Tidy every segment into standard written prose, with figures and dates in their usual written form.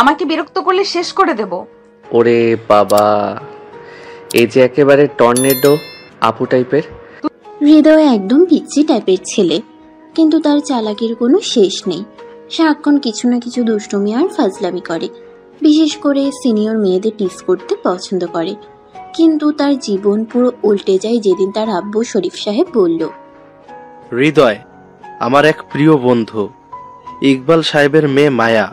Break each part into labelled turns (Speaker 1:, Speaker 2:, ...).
Speaker 1: আমাকে বিরক্ত করলে শেষ করে দেব।
Speaker 2: ওরে বাবা, এই যে একেবারে টর্নেডো আপু টাইপের।
Speaker 3: হৃদয় একদম পিচ্ছি টাইপের ছেলে, কিন্তু তার চালাকির কোনো শেষ নেই। সারাক্ষণ কিছু না কিছু দুষ্টুমি আর ফাজলামি করে। বিশেষ করে সিনিয়র মেয়েদের টিস করতে পছন্দ করে। কিন্তু তার জীবন পুরো উল্টে যায় যেদিন তার আব্বু শরীফ সাহেব বলল,
Speaker 4: হৃদয়, আমার এক প্রিয় বন্ধু ইকবাল সাহেবের মেয়ে মায়া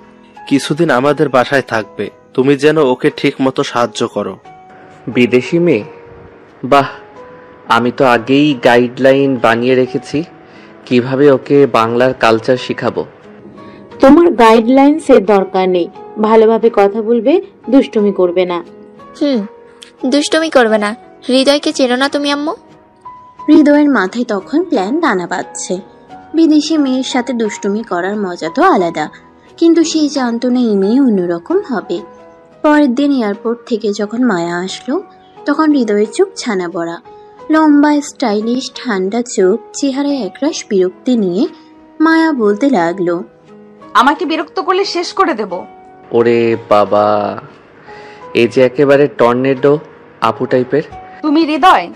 Speaker 4: কিছুদিন আমাদের বাসায় থাকবে, তুমি যেন ওকে ঠিক মতো সাহায্য করো।
Speaker 2: বিদেশি মেয়ে? বাহ, আমি তো আগেই গাইডলাইন বানিয়ে রেখেছি কিভাবে ওকে বাংলার কালচার শিখাবো।
Speaker 5: তোমার গাইডলাইন্সের দরকার নেই, ভালোভাবে কথা বলবে, দুষ্টুমি করবে না।
Speaker 6: দুষ্টুমি করবে না। হৃদয়কে চেনো না তুমি আম্মু?
Speaker 3: হৃদয়ের মাথায় তখন প্ল্যান দানা বাঁধছে। বিদেশি মেয়ের সাথে দুষ্টুমি করার মজা তো আলাদা, কিন্তু সে জানতো না এই মেয়ে অন্যরকম হবে। পরের দিন এয়ারপোর্ট থেকে যখন মায়া আসলো, তখন হৃদয়ের চোখ ছানা বড়া। লম্বা, স্টাইলিশ, ঠান্ডা চোখ, চেহারায় একরাশ বিরক্তি নিয়ে মায়া বলতে লাগলো,
Speaker 1: আমাকে বিরক্ত করলে শেষ করে দেব।
Speaker 2: ওরে বাবা, এই যে একেবারে টর্নেডো আপু টাইপের।
Speaker 1: তুমি হৃদয়?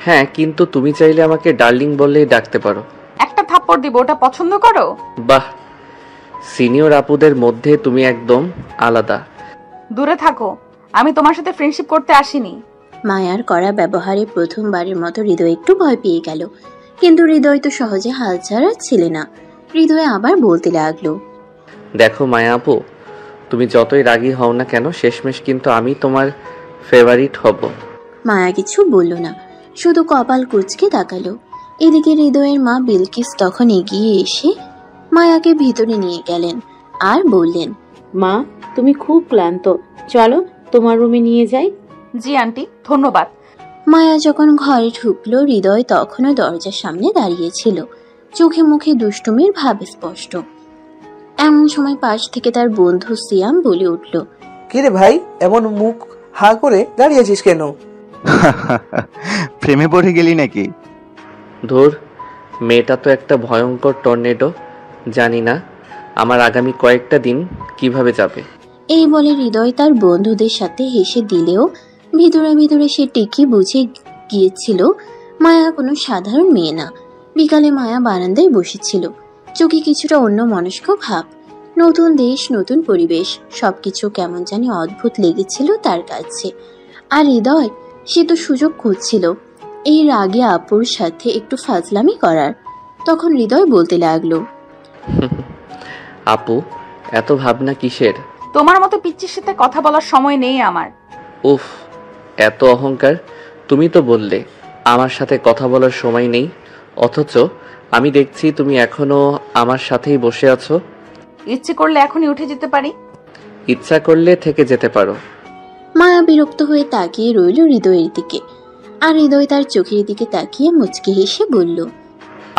Speaker 2: হ্যাঁ, কিন্তু তুমি চাইলে আমাকে ডার্লিং বললেই ডাকতে পারো।
Speaker 1: একটা থাপ্পড় দিব, ওটা পছন্দ করো?
Speaker 2: বাহ, সিনিয়র আপুদের মধ্যে তুমি একদম আলাদা।
Speaker 1: দূরে থাকো, আমি তোমার সাথে ফ্রেন্ডশিপ করতে আসিনি।
Speaker 3: মায়ার করা ব্যবহারে প্রথমবারের মতো হৃদয় একটু ভয় পেয়ে গেল। কিন্তু হৃদয় তো সহজে হাল ছাড়া ছিল না। হৃদয় আবার বলতে লাগলো,
Speaker 2: দেখো মায়া আপু, তুমি যতই রাগী হও না কেন, শেষমেশ কিন্তু আমি তোমার ফেভারিট হব।
Speaker 3: মায়া কিছু বলল না, শুধু কপাল কুঁচকে তাকালো। এদিকে হৃদয়ের মা বিলকিস তখন এগিয়ে এসে মায়াকে ভিতরে নিয়ে গেলেন আর বললেন,
Speaker 5: মা, তুমি খুব ক্লান্ত, চলো তোমার রুমে নিয়ে যাই।
Speaker 1: জি আন্টি, ধন্যবাদ।
Speaker 3: মায়া যখন ঘরে ঢুকলো, হৃদয় তখনও দরজার সামনে দাঁড়িয়েছিল, চোখে মুখে দুষ্টুমির ভাব স্পষ্ট। এমন সময় পাশ থেকে তার বন্ধু সিয়াম বলে উঠল,
Speaker 7: কিরে ভাই, এমন মুখ হা করে দাঁড়িয়ে আছিস কেন?
Speaker 8: প্রেমে পড়ে গেলি নাকি?
Speaker 2: ধুর, মেয়েটা তো একটা ভয়ঙ্কর টর্নেডো। জানি না আমার আগামী কয়েকটা দিন কিভাবে যাবে।
Speaker 3: এই বলে হৃদয় তার বন্ধুদের সাথে হেসে দিলেও ভিতরে ভিতরে সে ঠিকই বুঝে গিয়েছিল মায়া কোনো সাধারণ মেয়ে না। বিকালে মায়া বারান্দায় বসেছিল, চোখে কিছুটা অন্য মনস্ক ভাব। নতুন দেশ, নতুন পরিবেশ, সবকিছু কেমন জানি অদ্ভুত লেগেছিল তার কাছে। আর হৃদয়, সে তো সুযোগ খুঁজছিল এই রাগে আপুর সাথে একটু ফাজলামি করার। তখন হৃদয় বলতে লাগলো,
Speaker 2: আপু, এত ভাবনা কিসের?
Speaker 1: তোমার মতো পিচ্চির সাথে কথা বলার সময় নেই আমার।
Speaker 2: উফ, এত অহংকার। তুমি তো বললে আমার সাথে কথা বলার সময় নেই, অথচ আমি দেখছি তুমি এখনো আমার সাথেই বসে আছো।
Speaker 1: ইচ্ছে করলে এখনই উঠে যেতে পারি।
Speaker 2: ইচ্ছা করলে থেকে যেতে পারো।
Speaker 3: মায়া বিরক্ত হয়ে তাকিয়ে রইল হৃদয়ের দিকে, আর হৃদয় তার চোখের দিকে তাকিয়ে মুচকি হেসে বলল,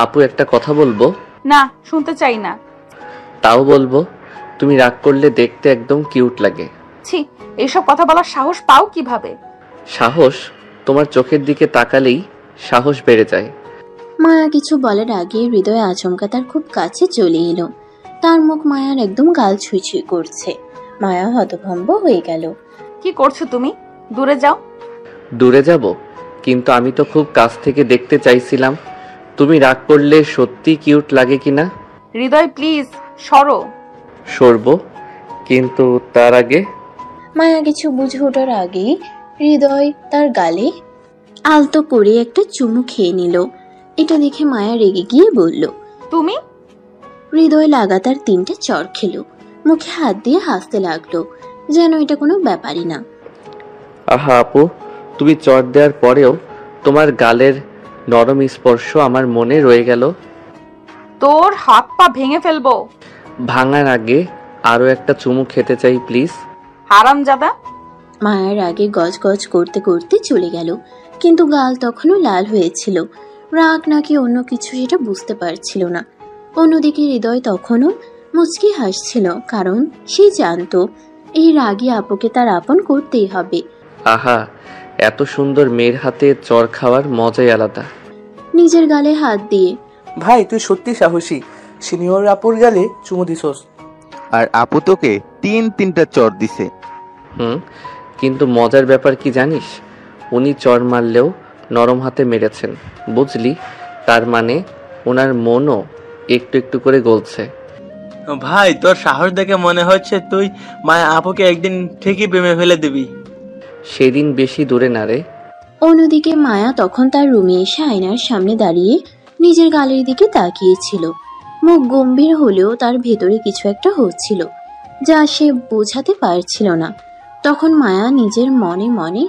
Speaker 2: আপু, একটা কথা বলবো?
Speaker 1: না, শুনতে চাই না।
Speaker 2: তাও বলবো, তুমি রাগ করলে দেখতে একদম কিউট লাগে।
Speaker 1: ছি, এইসব কথা বলার সাহস পাও কিভাবে?
Speaker 2: সাহস? তোমার চোখের দিকে তাকালেই সাহস বেড়ে যায়।
Speaker 3: মায়া কিছু বলার আগে হৃদয় আচমকা তার খুব কাছে চলে এলো। তার মুখ মায়ার একদম গাল ছুঁই ছুঁই করছে। মায়া হতভম্ব হয়ে গেল।
Speaker 1: কি করছো তুমি? দূরে যাও।
Speaker 2: দূরে যাব? কিন্তু আমি তো খুব কাছ থেকে দেখতে চাইছিলাম তুমি রাগ করলে সত্যি কিউট লাগে কিনা।
Speaker 1: হৃদয়, প্লিজ সরো।
Speaker 2: সরবো, কিন্তু তার আগে।
Speaker 3: মায়া কিছু বুঝে ওঠার আগেই হৃদয় তার গালে আলতো করে একটা চুমু খেয়ে নিল। এটা দেখে মায়া রেগে গিয়ে বলল,
Speaker 1: তুমি?
Speaker 3: হৃদয় লাগাতার 3টে চড় খেলো, মুখে হাত দিয়ে হাসতে লাগলো, যেন এটা কোনো ব্যাপারই না।
Speaker 2: আহা আপু, তুমি চট দেওয়ার পরেও তোমার গালের নরম স্পর্শ আমার মনে রয়ে গেল।
Speaker 1: তোর হাত পা ভেঙে ফেলবো।
Speaker 2: ভাঙার আগে আরো একটা চুমু খেতে চাই প্লিজ।
Speaker 1: হারামজাদা।
Speaker 3: মায়ের আগে গজ গজ করতে করতে চলে গেল, কিন্তু গাল তখনও লাল হয়েছিল। রাগ নাকি অন্য কিছু সেটা বুঝতে পারছিল না। অন্যদিকে হৃদয় তখনও মুচকি হাসছিল, কারণ সে জানতো এই রাগী আপুকে তার আপন করতেই হবে।
Speaker 2: আহা, এত সুন্দর মেয়ের হাতে চড় খাওয়ার মজাই আলাদা।
Speaker 3: নিজের গালে হাত দিয়ে
Speaker 7: ভাই তুই সত্যি সাহসী, সিনিয়র আপুর গেলে চুমু দিছস।
Speaker 8: আর আপু তোকে তিনটা চর দিছে।
Speaker 2: কিন্তু মজার ব্যাপার কি জানিস, উনি চর মারলেও নরম হাতে মেরেছেন, বুঝলি? তার মানে ওনার মনও একটু একটু করে গলছে।
Speaker 9: ভাই তোর সাহস দেখে মনে হচ্ছে তুই মায়া আপুকে একদিন ঠিকই প্রেমে ফেলে দিবি।
Speaker 2: সেদিন বেশি দূরে না রে।
Speaker 3: অন্যদিকে মায়া তখন তার রুমে এসে আয়নার সামনে দাঁড়িয়ে নিজের গালের দিকে তাকিয়েছিল। মুখ গম্ভীর হলেও তার ভেতরে কিছু একটা হচ্ছিল যা সে বোঝাতে পারছিল না। তখন মায়া নিজের মনে মনে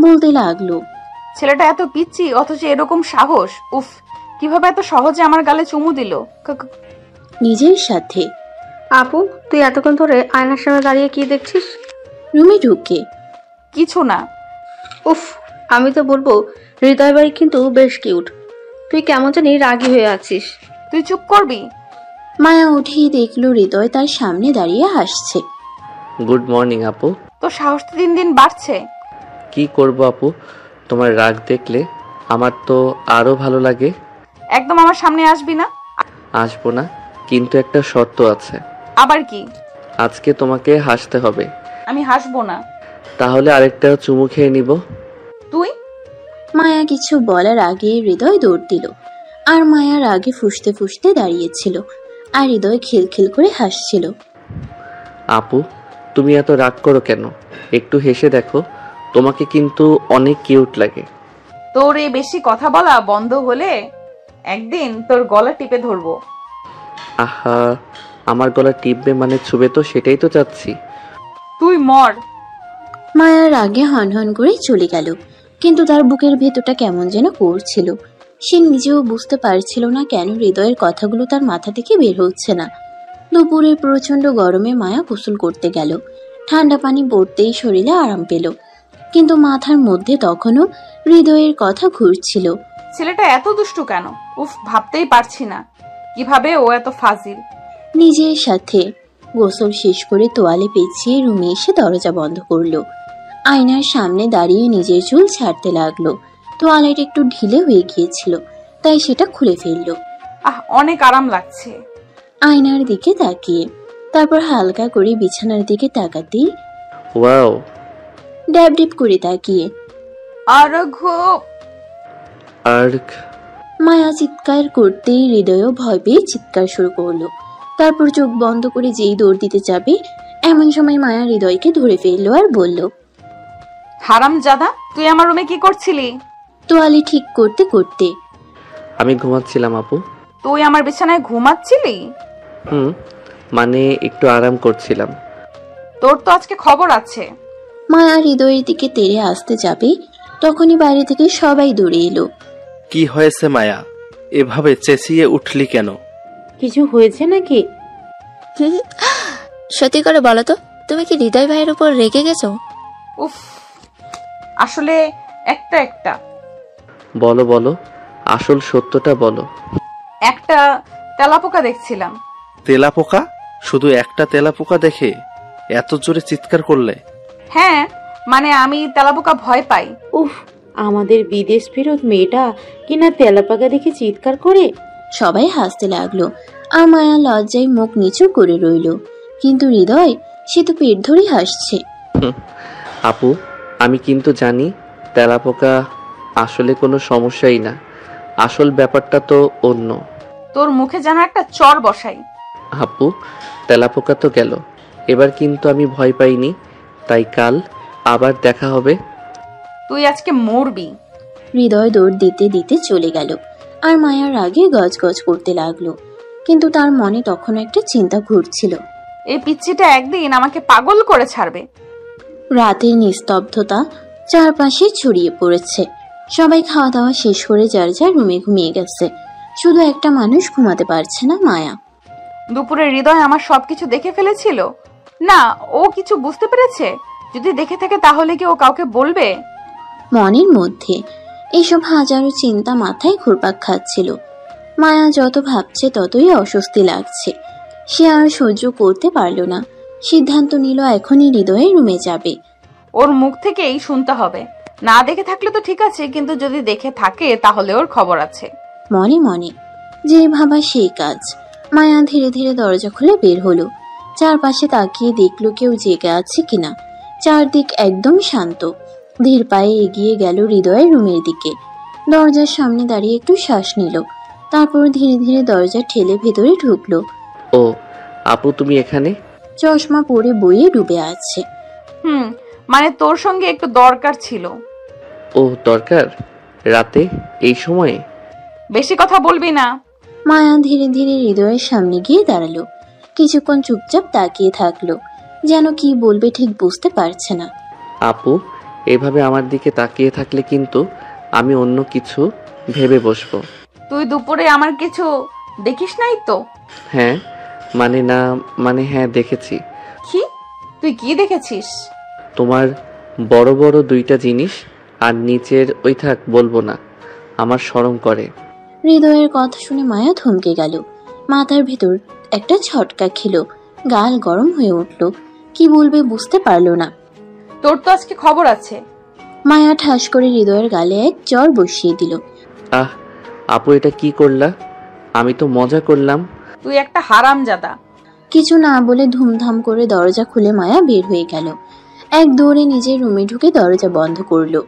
Speaker 3: বলতে লাগলো,
Speaker 1: ছেলেটা এত পিচ্ছি অথচ এরকম সাহস, উফ, কিভাবে এত সহজে আমার গালে চুমু দিল।
Speaker 3: নিজের সাথে।
Speaker 10: আপু তুই এতক্ষণ ধরে আয়নার সামনে দাঁড়িয়ে কি দেখছিস?
Speaker 3: রুমে ঢুকে,
Speaker 1: কিছু না।
Speaker 10: উফ, আমি তো বলবো হৃদয় ভাই কিন্তু বেশ কিউট। তুই কেমন জানি রাগী হয়ে আছিস।
Speaker 1: তুই চুপ করবি?
Speaker 3: মায়া উঠেই দেখলো হৃদয় তার সামনে দাঁড়িয়ে হাসছে।
Speaker 2: গুড মর্নিং আপু।
Speaker 1: তো সাহস তো দিন দিন বাড়ছে।
Speaker 2: কি করব আপু, তোমার রাগ দেখলে আমার তো আরো ভালো লাগে।
Speaker 1: একদম আমার সামনে আসবি না।
Speaker 2: আসবো না, কিন্তু একটা শর্ত আছে।
Speaker 1: আবার কি?
Speaker 2: আজকে তোমাকে হাসতে হবে।
Speaker 1: আমি হাসবো না।
Speaker 2: তাহলে আরেকটা চুমু খেয়ে নিব।
Speaker 1: তুই?
Speaker 3: মায়া কিছু বলার আগে হৃদয় দৌড় দিল, আর মায়ার আগে ফুঁসতে ফুঁসতে দাঁড়িয়েছিল, আর হৃদয় খিলখিল করে হাসছিল।
Speaker 2: আপু তুমি এত রাগ করো কেন? একটু হেসে দেখো, তোমাকে কিন্তু অনেক কিউট লাগে।
Speaker 1: তোর এই বেশি কথা বলা বন্ধ হলে একদিন তোর গলা টিপে ধরবো।
Speaker 2: আহা, আমার গলা টিপবে মানে ছুবে তো, সেটাই তো চাচ্ছি।
Speaker 1: তুই মর।
Speaker 3: মায়ার আগে হনহন করে চলে গেল, কিন্তু তার বুকের ভেতরটা কেমন যেন করছিল। সে নিজেও বুঝতে পারছিল না কেন হৃদয়ের কথাগুলো তার মাথা থেকে বের হচ্ছে না। দুপুরের প্রচন্ড গরমে মায়া গোসল করতে গেল। ঠান্ডা পানি পড়তেই শরীরে আরাম পেল, কিন্তু মাথার মধ্যে তখনও হৃদয়ের কথা ঘুরছিল।
Speaker 1: ছেলেটা এত দুষ্টু কেন? উফ, ভাবতেই পারছি না কিভাবে ও এত ফাজিল।
Speaker 3: নিজের সাথে গোসল শেষ করে তোয়ালে পেঁচিয়ে রুমে এসে দরজা বন্ধ করলো। আয়নার সামনে দাঁড়িয়ে নিজের চুল ছাড়তে লাগলো। তোয়ালেটা একটু ঢিলে হয়ে গিয়েছিল, তাই সেটা খুলে ফেললো।
Speaker 1: অনেক আরাম লাগছে।
Speaker 3: আয়নার দিকে তাকিয়ে তারপর হালকা করে বিছানার দিকে তাকাতেই
Speaker 2: ওয়াও,
Speaker 3: ড্যাব ড্যাব করে তাকিয়ে
Speaker 2: আর্ক।
Speaker 3: মায়া চিৎকার করতেই হৃদয়ও ভয় পেয়ে চিৎকার শুরু করলো। তারপর চোখ বন্ধ করে যেই দৌড় দিতে যাবে, এমন সময় মায়া হৃদয়কে ধরে ফেললো আর বলল,
Speaker 1: হারামজাদা, তুই আমার রুমে কি করছিলি?
Speaker 3: তোয়ালে ঠিক করতে করতে।
Speaker 2: আমি ঘুমাচ্ছিলাম আপু।
Speaker 1: তুই আমার বিছানায় ঘুমাচ্ছিলি?
Speaker 2: মানে একটু আরাম করছিলাম।
Speaker 1: তোর তো আজকে খবর আছে।
Speaker 3: মায়া হৃদয়ের দিকে তেড়ে আসতে যাবে, তখনই বাইরে থেকে সবাই দৌড়ে এলো।
Speaker 4: কি হয়েছে মায়া, এভাবে চেঁচিয়ে উঠলি কেন?
Speaker 5: কিছু হয়েছে নাকি?
Speaker 6: সত্যি করে বলো তো, তুমি কি হৃদয় ভাইয়ের উপর রেগে গেছো?
Speaker 1: উফ, আসলে একটা
Speaker 2: বলো বলো, আসল সত্যটা বলো।
Speaker 1: একটা তেলাপোকা দেখছিলাম।
Speaker 4: তেলাপোকা? শুধু একটা তেলাপোকা দেখে এত জোরে চিৎকার করলে?
Speaker 1: হ্যাঁ, মানে আমি তেলাপোকা ভয় পাই।
Speaker 5: উফ, আমাদের বিদেশ ফেরত মেয়েটা কিনা তেলাপাকা দেখে চিৎকার করে।
Speaker 3: সবাই হাসতে লাগলো, আর মায়া লজ্জায় মুখ নিচু করে রইল। কিন্তু হৃদয়, সে তো পেট ধরে হাসছে।
Speaker 2: আপু আমি কিন্তু জানি তেলাপোকা আসলে কোনো সমস্যাই না, আসল ব্যাপারটা তো অন্য।
Speaker 1: তোর মুখে যেন একটা চর বসাই।
Speaker 2: আপু তেলাপোকা তো গেল, এবার কিন্তু আমি ভয় পাইনি, তাই কাল আবার দেখা হবে।
Speaker 1: তুই আজকে মরবি।
Speaker 3: হৃদয় দৌড় দিতে দিতে চলে গেল, আর মায়ার আগে গজগজ করতে লাগলো। কিন্তু তার মনে তখন একটা চিন্তা ঘুরছিল,
Speaker 1: এই পিচ্চিটা একদিন আমাকে পাগল করে ছাড়বে।
Speaker 3: রাতের নিস্তব্ধতা চারপাশে ছড়িয়ে পড়েছে। সবাই খাওয়া দাওয়া শেষ করে যার যার রুমে ঘুমিয়ে গেছে। শুধু একটা মানুষ ঘুমাতে পারছে না, মায়া।
Speaker 1: দুপুরে হৃদয় আমার সবকিছু দেখে ফেলেছিল না? ও কিছু বুঝতে পেরেছে? যদি দেখে থাকে তাহলে কি ও কাউকে বলবে?
Speaker 3: মনের মধ্যে এইসব হাজারো চিন্তা মাথায় ঘুরপাক খাচ্ছিল। মায়া যত ভাবছে ততই অস্বস্তি লাগছে। সে আর সহ্য করতে পারল না। সিদ্ধান্ত নিল এখনই হৃদয়ের রুমে যাবে।
Speaker 1: ওর মুখ থেকেই শুনতে হবে। না দেখে থাকলে তো ঠিক আছে, কিন্তু যদি দেখে থাকে তাহলে ওর খবর আছে।
Speaker 3: মনে মনে যে ভাবা সেই কাজ। মায়া ধীরে ধীরে দরজা খুলে বের হলো। চারপাশে তাকিয়ে দেখলো কেউ জেগে আছে কিনা। চারদিক একদম শান্ত। ধীর পায়ে এগিয়ে গেল হৃদয়ের রুমের দিকে। দরজার সামনে দাঁড়িয়ে একটু শ্বাস নিল, তারপর ধীরে ধীরে দরজা ঠেলে ভেতরে ঢুকলো।
Speaker 2: ও আপু, তুমি এখানে?
Speaker 3: চশমা পরে বইয়ে ডুবে আছে।
Speaker 1: মানে তোর সঙ্গে একটু দরকার ছিল।
Speaker 2: ও দরকার? রাতে এই সময়ে?
Speaker 1: বেশি কথা বলবি না।
Speaker 3: মায়া ধীরে ধীরে হৃদয়ের সামনে গিয়ে দাঁড়ালো। কিছুক্ষণ চুপচাপ তাকিয়ে থাকলো, যেন কি বলবে ঠিক বুঝতে পারছে না।
Speaker 2: আপু, এভাবে আমার দিকে তাকিয়ে থাকলে কিন্তু আমি অন্য কিছু ভেবে বসবো।
Speaker 1: তুই দুপুরে আমার কিছু দেখিস নাই তো?
Speaker 2: হ্যাঁ হ্যাঁ দেখেছি।
Speaker 1: কি? তুই কি দেখেছিস?
Speaker 2: তোমার বড় বড় দুইটা জিনিস, আর নিচের ওই থাক বলবো না, আমার শরম করে।
Speaker 3: হৃদয়ের কথা শুনে মায়া থমকে গেল। মাথার ভেতর একটা ছটকা খেলো, গাল গরম হয়ে উঠল। কি বলবে বুঝতে পারলো না।
Speaker 1: তোর তো আজকে খবর আছে।
Speaker 3: মায়া ঠাস করে হৃদয়ের গালে এক চড় বসিয়ে দিল।
Speaker 2: আহ আপু, এটা কি করলা? আমি তো মজা করলাম।
Speaker 1: তুই একটা হারামজাদা।
Speaker 3: কিছু না বলে ধুমধাম করে দরজা খুলে মায়া বের হয়ে গেল। এক দৌড়ে নিজের রুমে ঢুকে দরজা বন্ধ করলো।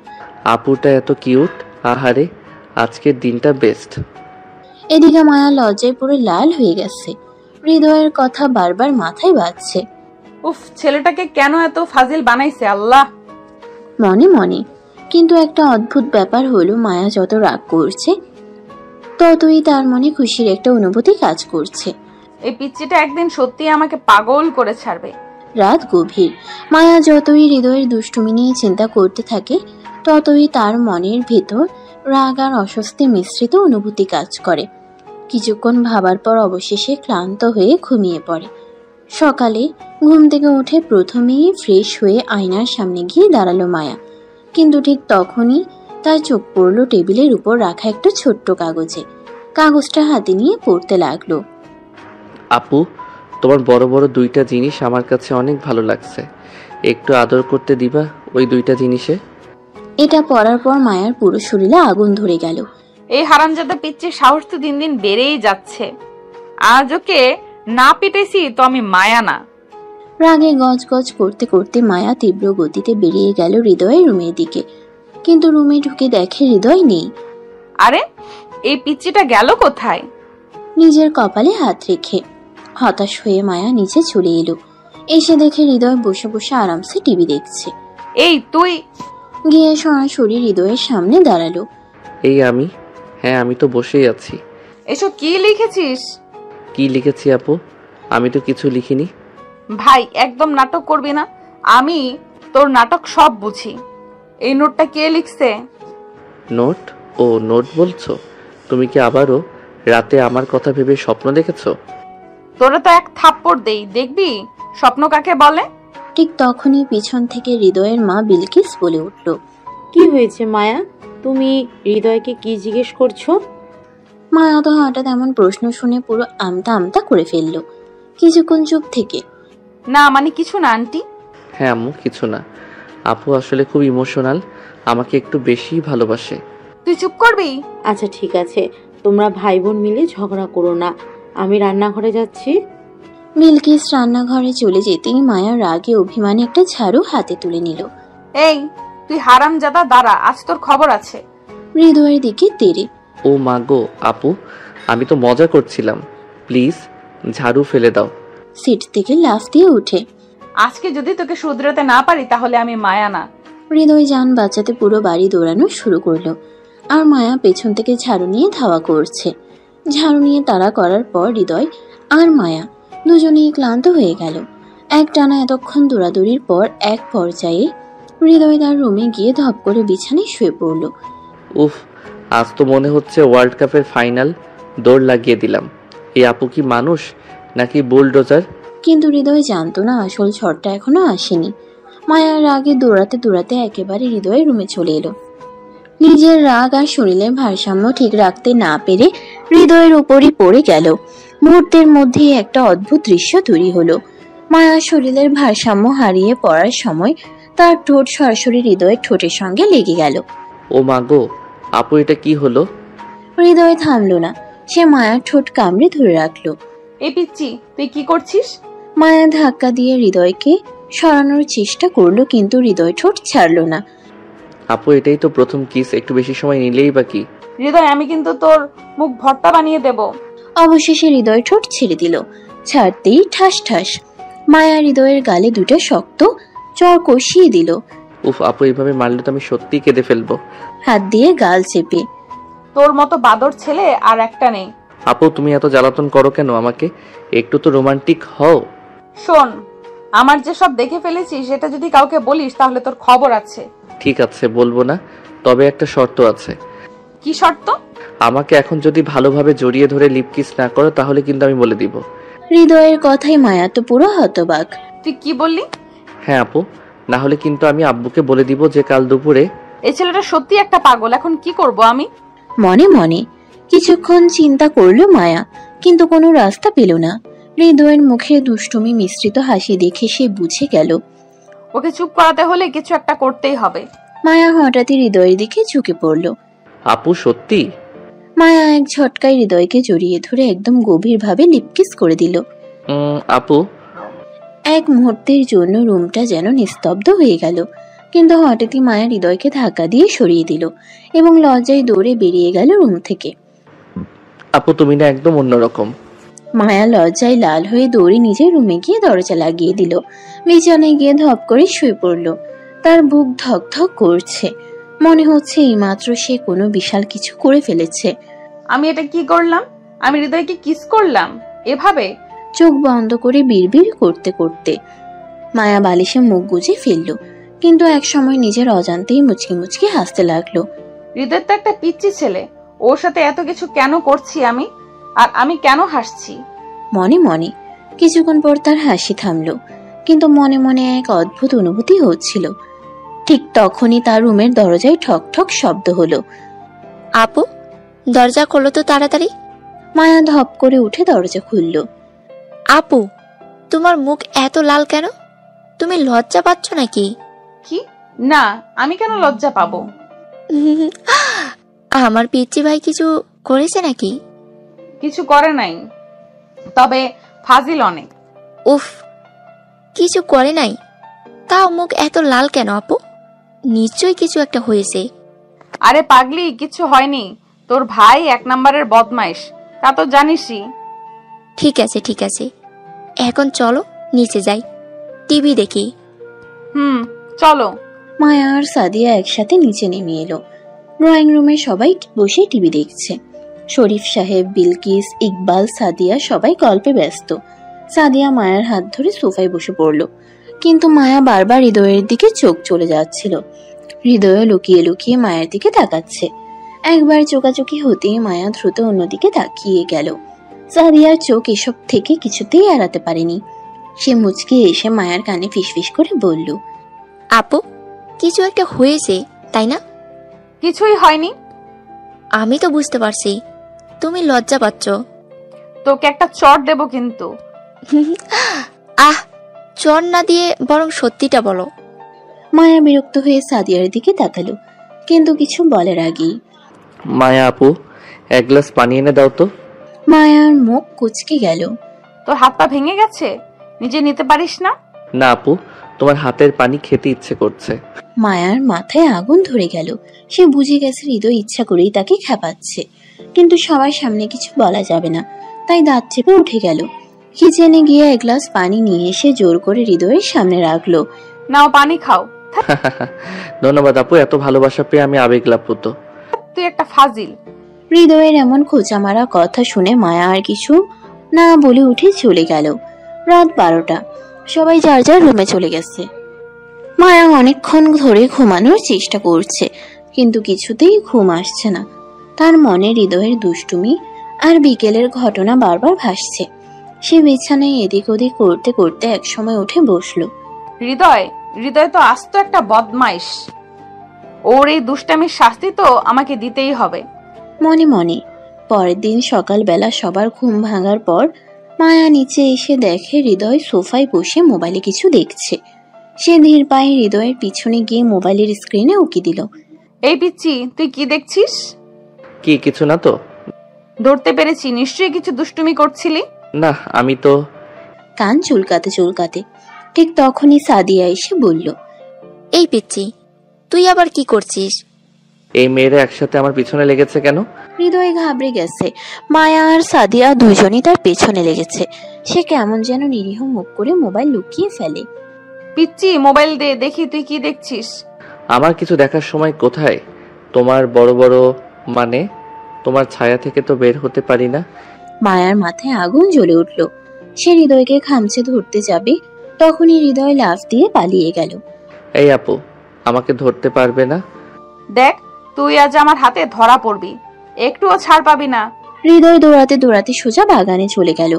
Speaker 2: আপুটা এত কিউট, আহারে আজকের দিনটা বেস্ট।
Speaker 3: এদিকে মায়া লজ্জায় পুরো লাল হয়ে গেছে। হৃদয়ের কথা বারবার মাথায় বাজছে।
Speaker 1: উফ, ছেলেটাকে কেন এত ফাজিল বানাইছে আল্লাহ।
Speaker 3: মনে মনে। কিন্তু একটা অদ্ভুত ব্যাপার হলো, মায়া যত রাগ করছে ততই তার মনে খুশির একটা অনুভূতি কাজ করছে।
Speaker 1: এই পিচ্চিটা একদিন সত্যি আমাকে পাগল করে ছাড়বে।
Speaker 3: রাত গভীর। মায়া যতই হৃদয়ের দুষ্টুমি নিয়ে চিন্তা করতে থাকে, ততই তার মনের ভেতর রাগ আর অস্বস্তি মিশ্রিত অনুভূতি কাজ করে। কিছুক্ষণ ভাবার পর অবশেষে ক্লান্ত হয়ে ঘুমিয়ে পড়ে। সকালে ঘুম থেকে উঠে প্রথমেই ফ্রেশ হয়ে আয়নার সামনে গিয়ে দাঁড়ালো মায়া। কিন্তু ঠিক তখনই তার চোখ পড়ল টেবিলের উপর রাখা একটা ছোট্ট কাগজে। কাগজটা হাতে নিয়ে পড়তে লাগলো।
Speaker 2: আপু, তোমার বড় বড় দুইটা জিনিস আমার কাছে অনেক ভালো লাগছে, একটু আদর করতে দিবা ওই দুইটা জিনিসে?
Speaker 3: এটা পড়ার পর মায়ার পুরো শরীরে আগুন ধরে গেল।
Speaker 1: এই হারামজাদা পিচ্চির সাহস তো দিন দিন বেড়েই যাচ্ছে। আজ ওকে না পিটেছি তো আমি মায়া না।
Speaker 3: রাগে গজগজ করতে করতে মায়া তীব্র গতিতে বেরিয়ে গেল হৃদয়ের রুমের দিকে। কিন্তু রুমে ঢুকে দেখে হৃদয় নেই।
Speaker 1: আরে, এই পিচ্চিটা গেল কোথায়?
Speaker 3: নিজের কপালে হাত রেখে হতাশ হয়ে মায়া নিচে চলে এলো। এসে দেখে হৃদয় বসে বসে আরামসে টিভি দেখছে।
Speaker 1: এই তুই?
Speaker 3: গিয়ে সরাসরি হৃদয়ের সামনে দাঁড়ালো।
Speaker 2: এই আমি? হ্যাঁ, আমি তো বসেই আছি।
Speaker 1: এসব কি লিখেছিস?
Speaker 2: কি লিখেছি আপু? আমি তো কিছু লিখিনি।
Speaker 1: ভাই, একদম নাটক করবি না। আমি তোর নাটক সব বুঝি। এই নোটটা কে লিখছে?
Speaker 2: নোট? ও নোট বলছো? তুমি কি আবারও রাতে আমার কথা ভেবে স্বপ্ন দেখেছো?
Speaker 1: তোরা তো এক থাপ্পড় দেই, দেখবি স্বপ্ন কাকে বলে।
Speaker 3: ঠিক তখনই পিছন থেকে হৃদয়ের মা বিলকিস বলে উঠল।
Speaker 5: কি হয়েছে মায়া? তুমি হৃদয়কে কি জিজ্ঞেস করছো?
Speaker 3: মায়া তো হঠাৎ এমন প্রশ্ন শুনে পুরো আমতা আমতা করে ফেললো। কিছুক্ষণ চুপ থেকে,
Speaker 1: না মানে কিছু না আন্টি।
Speaker 2: হ্যাঁ আম্মু, কিছু না। আপু আসলে খুব ইমোশনাল, আমাকে একটু বেশি ভালোবাসে।
Speaker 1: তুই চুপ করবি?
Speaker 5: আচ্ছা ঠিক আছে, তোমরা ভাই বোন মিলে ঝগড়া করো না, আমি রান্নাঘরে যাচ্ছি।
Speaker 3: বিলকিস রান্নাঘরে চলে যেতেই মায়া রাগে অভিমানে একটা ঝাড়ু হাতে তুলে নিল।
Speaker 1: এই তুই হারামজাদা, দাঁড়া, আজ তোর খবর আছে।
Speaker 3: হৃদয়ের দিকে তেড়ে,
Speaker 2: ও মা গো, আপু আমি তো মজা করছিলাম, প্লিজ ঝাড়ু ফেলে দাও।
Speaker 3: সিট থেকে লাফ দিয়ে উঠে,
Speaker 1: আজকে যদি তোকে শুধরাতে না পারি তাহলে আমি মায়া না।
Speaker 3: হৃদয় যান বাঁচাতে পুরো বাড়ি দৌড়ানো শুরু করলো। আর মায়া পেছন থেকে ঝাড়ু নিয়ে ধাওয়া করছে। ঝাড়ু নিয়ে তাড়া করার পর হৃদয় আর মায়া দুজনেই ক্লান্ত হয়ে গেল। এক টানা এতক্ষণ দৌড়াদৌড়ির পর এক পর্যায়ে হৃদয় তার রুমে গিয়ে ধপ করে বিছানায় শুয়ে পড়ল।
Speaker 2: উফ, আজ তো মনে হচ্ছে ওয়ার্ল্ড কাপের ফাইনাল দৌড় লাগিয়ে দিলাম। এই আপু কি মানুষ নাকি বুলডোজার?
Speaker 3: কিন্তু হৃদয় জানতো না আসল ঝড়টা এখনো আসেনি। মায়ার রাগে দৌড়াতে দৌড়াতে একেবারে হৃদয়ের রুমে চলে এলো। নিজের রাগ আর শরীরের ভারসাম্য ঠিক রাখতে না পেরে হৃদয়ের উপরই পড়ে গেল। মুহূর্তের মধ্যেই একটা অদ্ভুত দৃশ্য তৈরি হলো। মায়ার শরীরের ভারসাম্য হারিয়ে পড়ার সময় তার ঠোঁট সরাসরি হৃদয়ের ঠোঁটের সঙ্গে লেগে গেল।
Speaker 2: ও মা গো, আপু এটা কি হলো?
Speaker 3: হৃদয় থামলো না, সে মায়ার ঠোঁট কামড়ে ধরে রাখলো।
Speaker 1: এই পিচ্ছি, তুই কি করছিস?
Speaker 3: মায়া ধাক্কা দিয়ে হৃদয়কে সরানোর চেষ্টা করলো, কিন্তু হৃদয় ঠোঁট ছাড়লো না।
Speaker 2: আপু এটাই তো প্রথম কিস, একটু বেশি সময় নিলেই বা কি।
Speaker 1: হৃদয়, আমি কিন্তু তোর মুখ ভর্তা বানিয়ে দেব।
Speaker 3: অবশেষে হৃদয় ঠোঁট ছেড়ে দিল। ছাড়তেই ঠাস ঠাস মায়া হৃদয়ের গালে দুটো শক্ত চর কষিয়ে দিল।
Speaker 2: উফ আপু, এইভাবে মারলে তো আমি সত্যিই কেঁদে ফেলবো।
Speaker 3: হাত দিয়ে গাল চেপে।
Speaker 1: তোর মতো বাদর ছেলে আর একটা নেই।
Speaker 2: আপু তুমি এত জ্বালাতন করো কেন আমাকে? একটু তো রোমান্টিক হও।
Speaker 1: শোন, আমার যে সব দেখে ফেলেছিস সেটা যদি কাউকে বলিস তাহলে তোর খবর আছে।
Speaker 2: ঠিক আছে, বলবো না, তবে একটা শর্ত আছে।
Speaker 1: কি শর্ত?
Speaker 2: আমাকে এখন যদি ভালোভাবে জড়িয়ে ধরে লিপ কিস না করো তাহলে কিন্তু আমি বলে দিব।
Speaker 3: হৃদয়ের কথাই মায়া তো পুরো হতবাক।
Speaker 1: তুই কি বললি?
Speaker 2: হ্যাঁ আপু, না হলে কিন্তু আমি আব্বুকে বলে দিব যে কাল দুপুরে।
Speaker 1: এই ছেলেটা সত্যি একটা পাগল, এখন কি করব আমি?
Speaker 3: মনে মনে কিছুক্ষণ চিন্তা করলো মায়া, কিন্তু কোনো রাস্তা পেল না। হৃদয়ের মুখে দুষ্টুমি মিশ্রিত হাসি দেখে সে বুঝে গেল
Speaker 1: ওকে চুপ করাতে হলে কিছু একটা করতেই হবে।
Speaker 3: মায়া হঠাৎই হৃদয়ের দিকে ঝুঁকে পড়ল।
Speaker 2: আপু সত্যি?
Speaker 3: মায়া এক ঝটকায় হৃদয়কে জড়িয়ে ধরে একদম গভীরভাবে লিপকিস করে দিল।
Speaker 2: আপু।
Speaker 3: এক মুহূর্তের জন্য রুমটা যেন নিস্তব্ধ হয়ে গেল, কিন্তু হঠাৎই মায়া হৃদয়কে ধাক্কা দিয়ে সরিয়ে দিল এবং লজ্জায় দৌড়ে বেরিয়ে গেল রুম থেকে।
Speaker 2: আপু তুমি না একদম অন্যরকম।
Speaker 3: মায়া লজ্জায় লাল হয়ে দৌড়ে নিজের রুমে গিয়ে দরজা লাগিয়ে দিল। বিছানায় গিয়ে ধপ করে শুয়ে পড়ল। তার বুক ধক ধক করছে, মনে হচ্ছে এইমাত্র সে কোনো বিশাল কিছু করে ফেলেছে।
Speaker 1: আমি এটা কি করলাম? আমি হৃদয়কে কিস করলাম এভাবে?
Speaker 3: চোখ বন্ধ করে বিড়বিড় করতে করতে মায়া বালিশে মুখ গুজে ফেলল, কিন্তু এক সময় নিজের অজান্তেই মুচকি মুচকি হাসতে লাগলো।
Speaker 1: হৃদয় তো একটা পিচ্চি ছেলে, ওর সাথে এত কিছু কেন করছি আমি? আর আমি কেন হাসছি?
Speaker 3: মনে মনে কিছুক্ষণ পর তার হাসি থামলো, কিন্তু মনে মনে এক অদ্ভুত অনুভূতি হচ্ছিল। ঠিক তখনই তার রুমের দরজায় ঠক ঠক শব্দ হলো।
Speaker 6: আপু, দরজা খোলো তো তাড়াতাড়ি।
Speaker 3: মায়া ধপ করে উঠে দরজা খুলল।
Speaker 6: আপু, তোমার মুখ এত লাল কেন? তুমি লজ্জা পাচ্ছ নাকি?
Speaker 1: কি? না, আমি কেন লজ্জা পাবো?
Speaker 6: আমার পিচ্চি ভাই কিছু করেছে নাকি?
Speaker 1: কিছু করে নাই, তবে ফাজিল অনেক।
Speaker 6: উফ, কিছু করে নাই, তাও মুখ এত লাল কেন আপু? নিশ্চয়ই কিছু একটা হয়েছে।
Speaker 1: আরে পাগলি, কিছু হয়নি। তোর ভাই এক নম্বরের বদমাইশ, তা তো জানিসই।
Speaker 6: ঠিক আছে ঠিক আছে, এখন চলো নিচে যাই, টিভি দেখি।
Speaker 1: চলো।
Speaker 3: মায়া আর সাদিয়া একসাথে নিচে নেমে এলো। ড্রয়িং রুমে সবাই বসে টিভি দেখছে। শরীফ সাহেব, বিলকিস, ইকবাল, সাদিয়া সবাই গল্পে ব্যস্ত। সাদিয়া মায়ার হাত ধরে সোফায় বসে পড়ল, কিন্তু মায়া বারবার হৃদয়ের দিকে চোখ চলে যাচ্ছিল। হৃদয় লুকিয়ে লুকিয়ে মায়ের দিকে তাকাচ্ছে। একবার চোকাচোকি হতেই মায়া দ্রুত অন্যদিকে তাকিয়ে গেল। সাদিয়ার চোখ এসব থেকে কিছুতেই এড়াতে পারেনি। সে মুচকি এসে মায়ের কানে ফিসফিস করে বলল,
Speaker 6: আপু, কিছু একটা হয়েছে তাই না?
Speaker 1: কিছুই হয়নি।
Speaker 6: আমি তো বুঝতে পারছি তুমি লজ্জা পাচ্ছ।
Speaker 1: তোকে একটা চড় দেব কিন্তু।
Speaker 6: আহ, চড় না দিয়ে বরং সত্যিটা বলো।
Speaker 3: মায়া বিরক্ত হয়ে সাদিয়ার দিকে তাকালো, কিন্তু কিছু বলার আগেই
Speaker 2: মায়া আপু, এক গ্লাস পানি এনে দাও তো।
Speaker 3: মায়ার মুখ কুচকে গেল।
Speaker 1: তোর হাত পা ভেঙে গেছে, নিজে নিতে পারিস না?
Speaker 2: না আপু, তোমার হাতের পানি খেতে ইচ্ছে করছে।
Speaker 3: মায়ার মাথায় আগুন ধরে গেল। সে বুঝে গেছে হৃদয় ইচ্ছা করেই তাকে খেপাচ্ছে, কিন্তু সবার সামনে কিছু বলা যাবে না, তাই দাঁত চেপে উঠে গেল। কিচেনে গিয়ে এক গ্লাস পানি নিয়ে এসে জোর করে হৃদয়ের সামনে রাখলো।
Speaker 1: নাও পানি খাও।
Speaker 2: ধন্যবাদ আপু, এত ভালোবাসা পেয়ে আমি আবেগলাপ্লুত।
Speaker 1: তুই একটা ফাজিল।
Speaker 3: হৃদয়ের এমন খোঁচা মারা কথা শুনে মায়া আর কিছু না বলে উঠে চলে গেল। রাত 12টা, সবাই যার যার রুমে চলে গেছে। মায়া অনেকক্ষণ ধরে ঘুমানোর চেষ্টা করছে, কিন্তু কিছুতেই ঘুম আসছে না। তার মনে হৃদয়ের দুষ্টুমি আর বিকেলের ঘটনা বারবার ভাসছে। সে বিছানায় এদিক ওদিক করতে করতে একসময় উঠে বসলো।
Speaker 1: হৃদয় তো আস্ত একটা বদমাইশ। ওর এই দুষ্টামির শাস্তি তো আমাকে দিতেই হবে।
Speaker 3: মনে মনে পরের দিন সকালবেলা সবার ঘুম ভাঙার পর মায়া নিচে এসে দেখে হৃদয় সোফায় বসে মোবাইলে কিছু দেখছে। সে ধীর পায়ে হৃদয়ের পিছনে গিয়ে মোবাইলের স্ক্রিনে উকি দিল।
Speaker 1: এই পিচ্চি, তুই কি দেখছিস?
Speaker 2: কি কিছু না তো।
Speaker 1: ধরতে পেরেছি, নিশ্চয়ই কিছু দুষ্টুমি করছিলি।
Speaker 2: না, আমি তো।
Speaker 3: কান চুলকাতে চুলকাতে ঠিক তখনই সাদিয়া এসে বলল,
Speaker 6: এই পিচ্চি, তুই আবার কি করছিস?
Speaker 2: এই মেয়েরা একসাথে আমার পিছনে লেগেছে কেন?
Speaker 3: হৃদয় ঘাবড়ে গেছে। মায়া আর সাদিয়া দুজনই তার পেছনে লেগেছে। সে কেমন যেন নিরীহ মুখ করে মোবাইল লুকিয়ে ফেলে।
Speaker 1: পিচ্চি, মোবাইল দে, দেখি তুই কি দেখছিস।
Speaker 2: আমার কিছু দেখার সময় কোথায়? তোমার বড় বড় মানে তোমার ছায়া থেকে তো বের হতে পারি না।
Speaker 3: মায়ার মাথায় আগুন জ্বলে উঠল। সে হৃদয়কে খামচে ধরতে যাবে, তখনই হৃদয় লাফ দিয়ে পালিয়ে গেল।
Speaker 2: এই আপু, আমাকে ধরতে পারবে না?
Speaker 1: দেখ, তুই আজ আমার হাতে ধরা পড়বি, একটুও ছাড় পাবি না।
Speaker 3: হৃদয় দৌড়াতে দৌড়াতে সোজা বাগানে চলে গেল।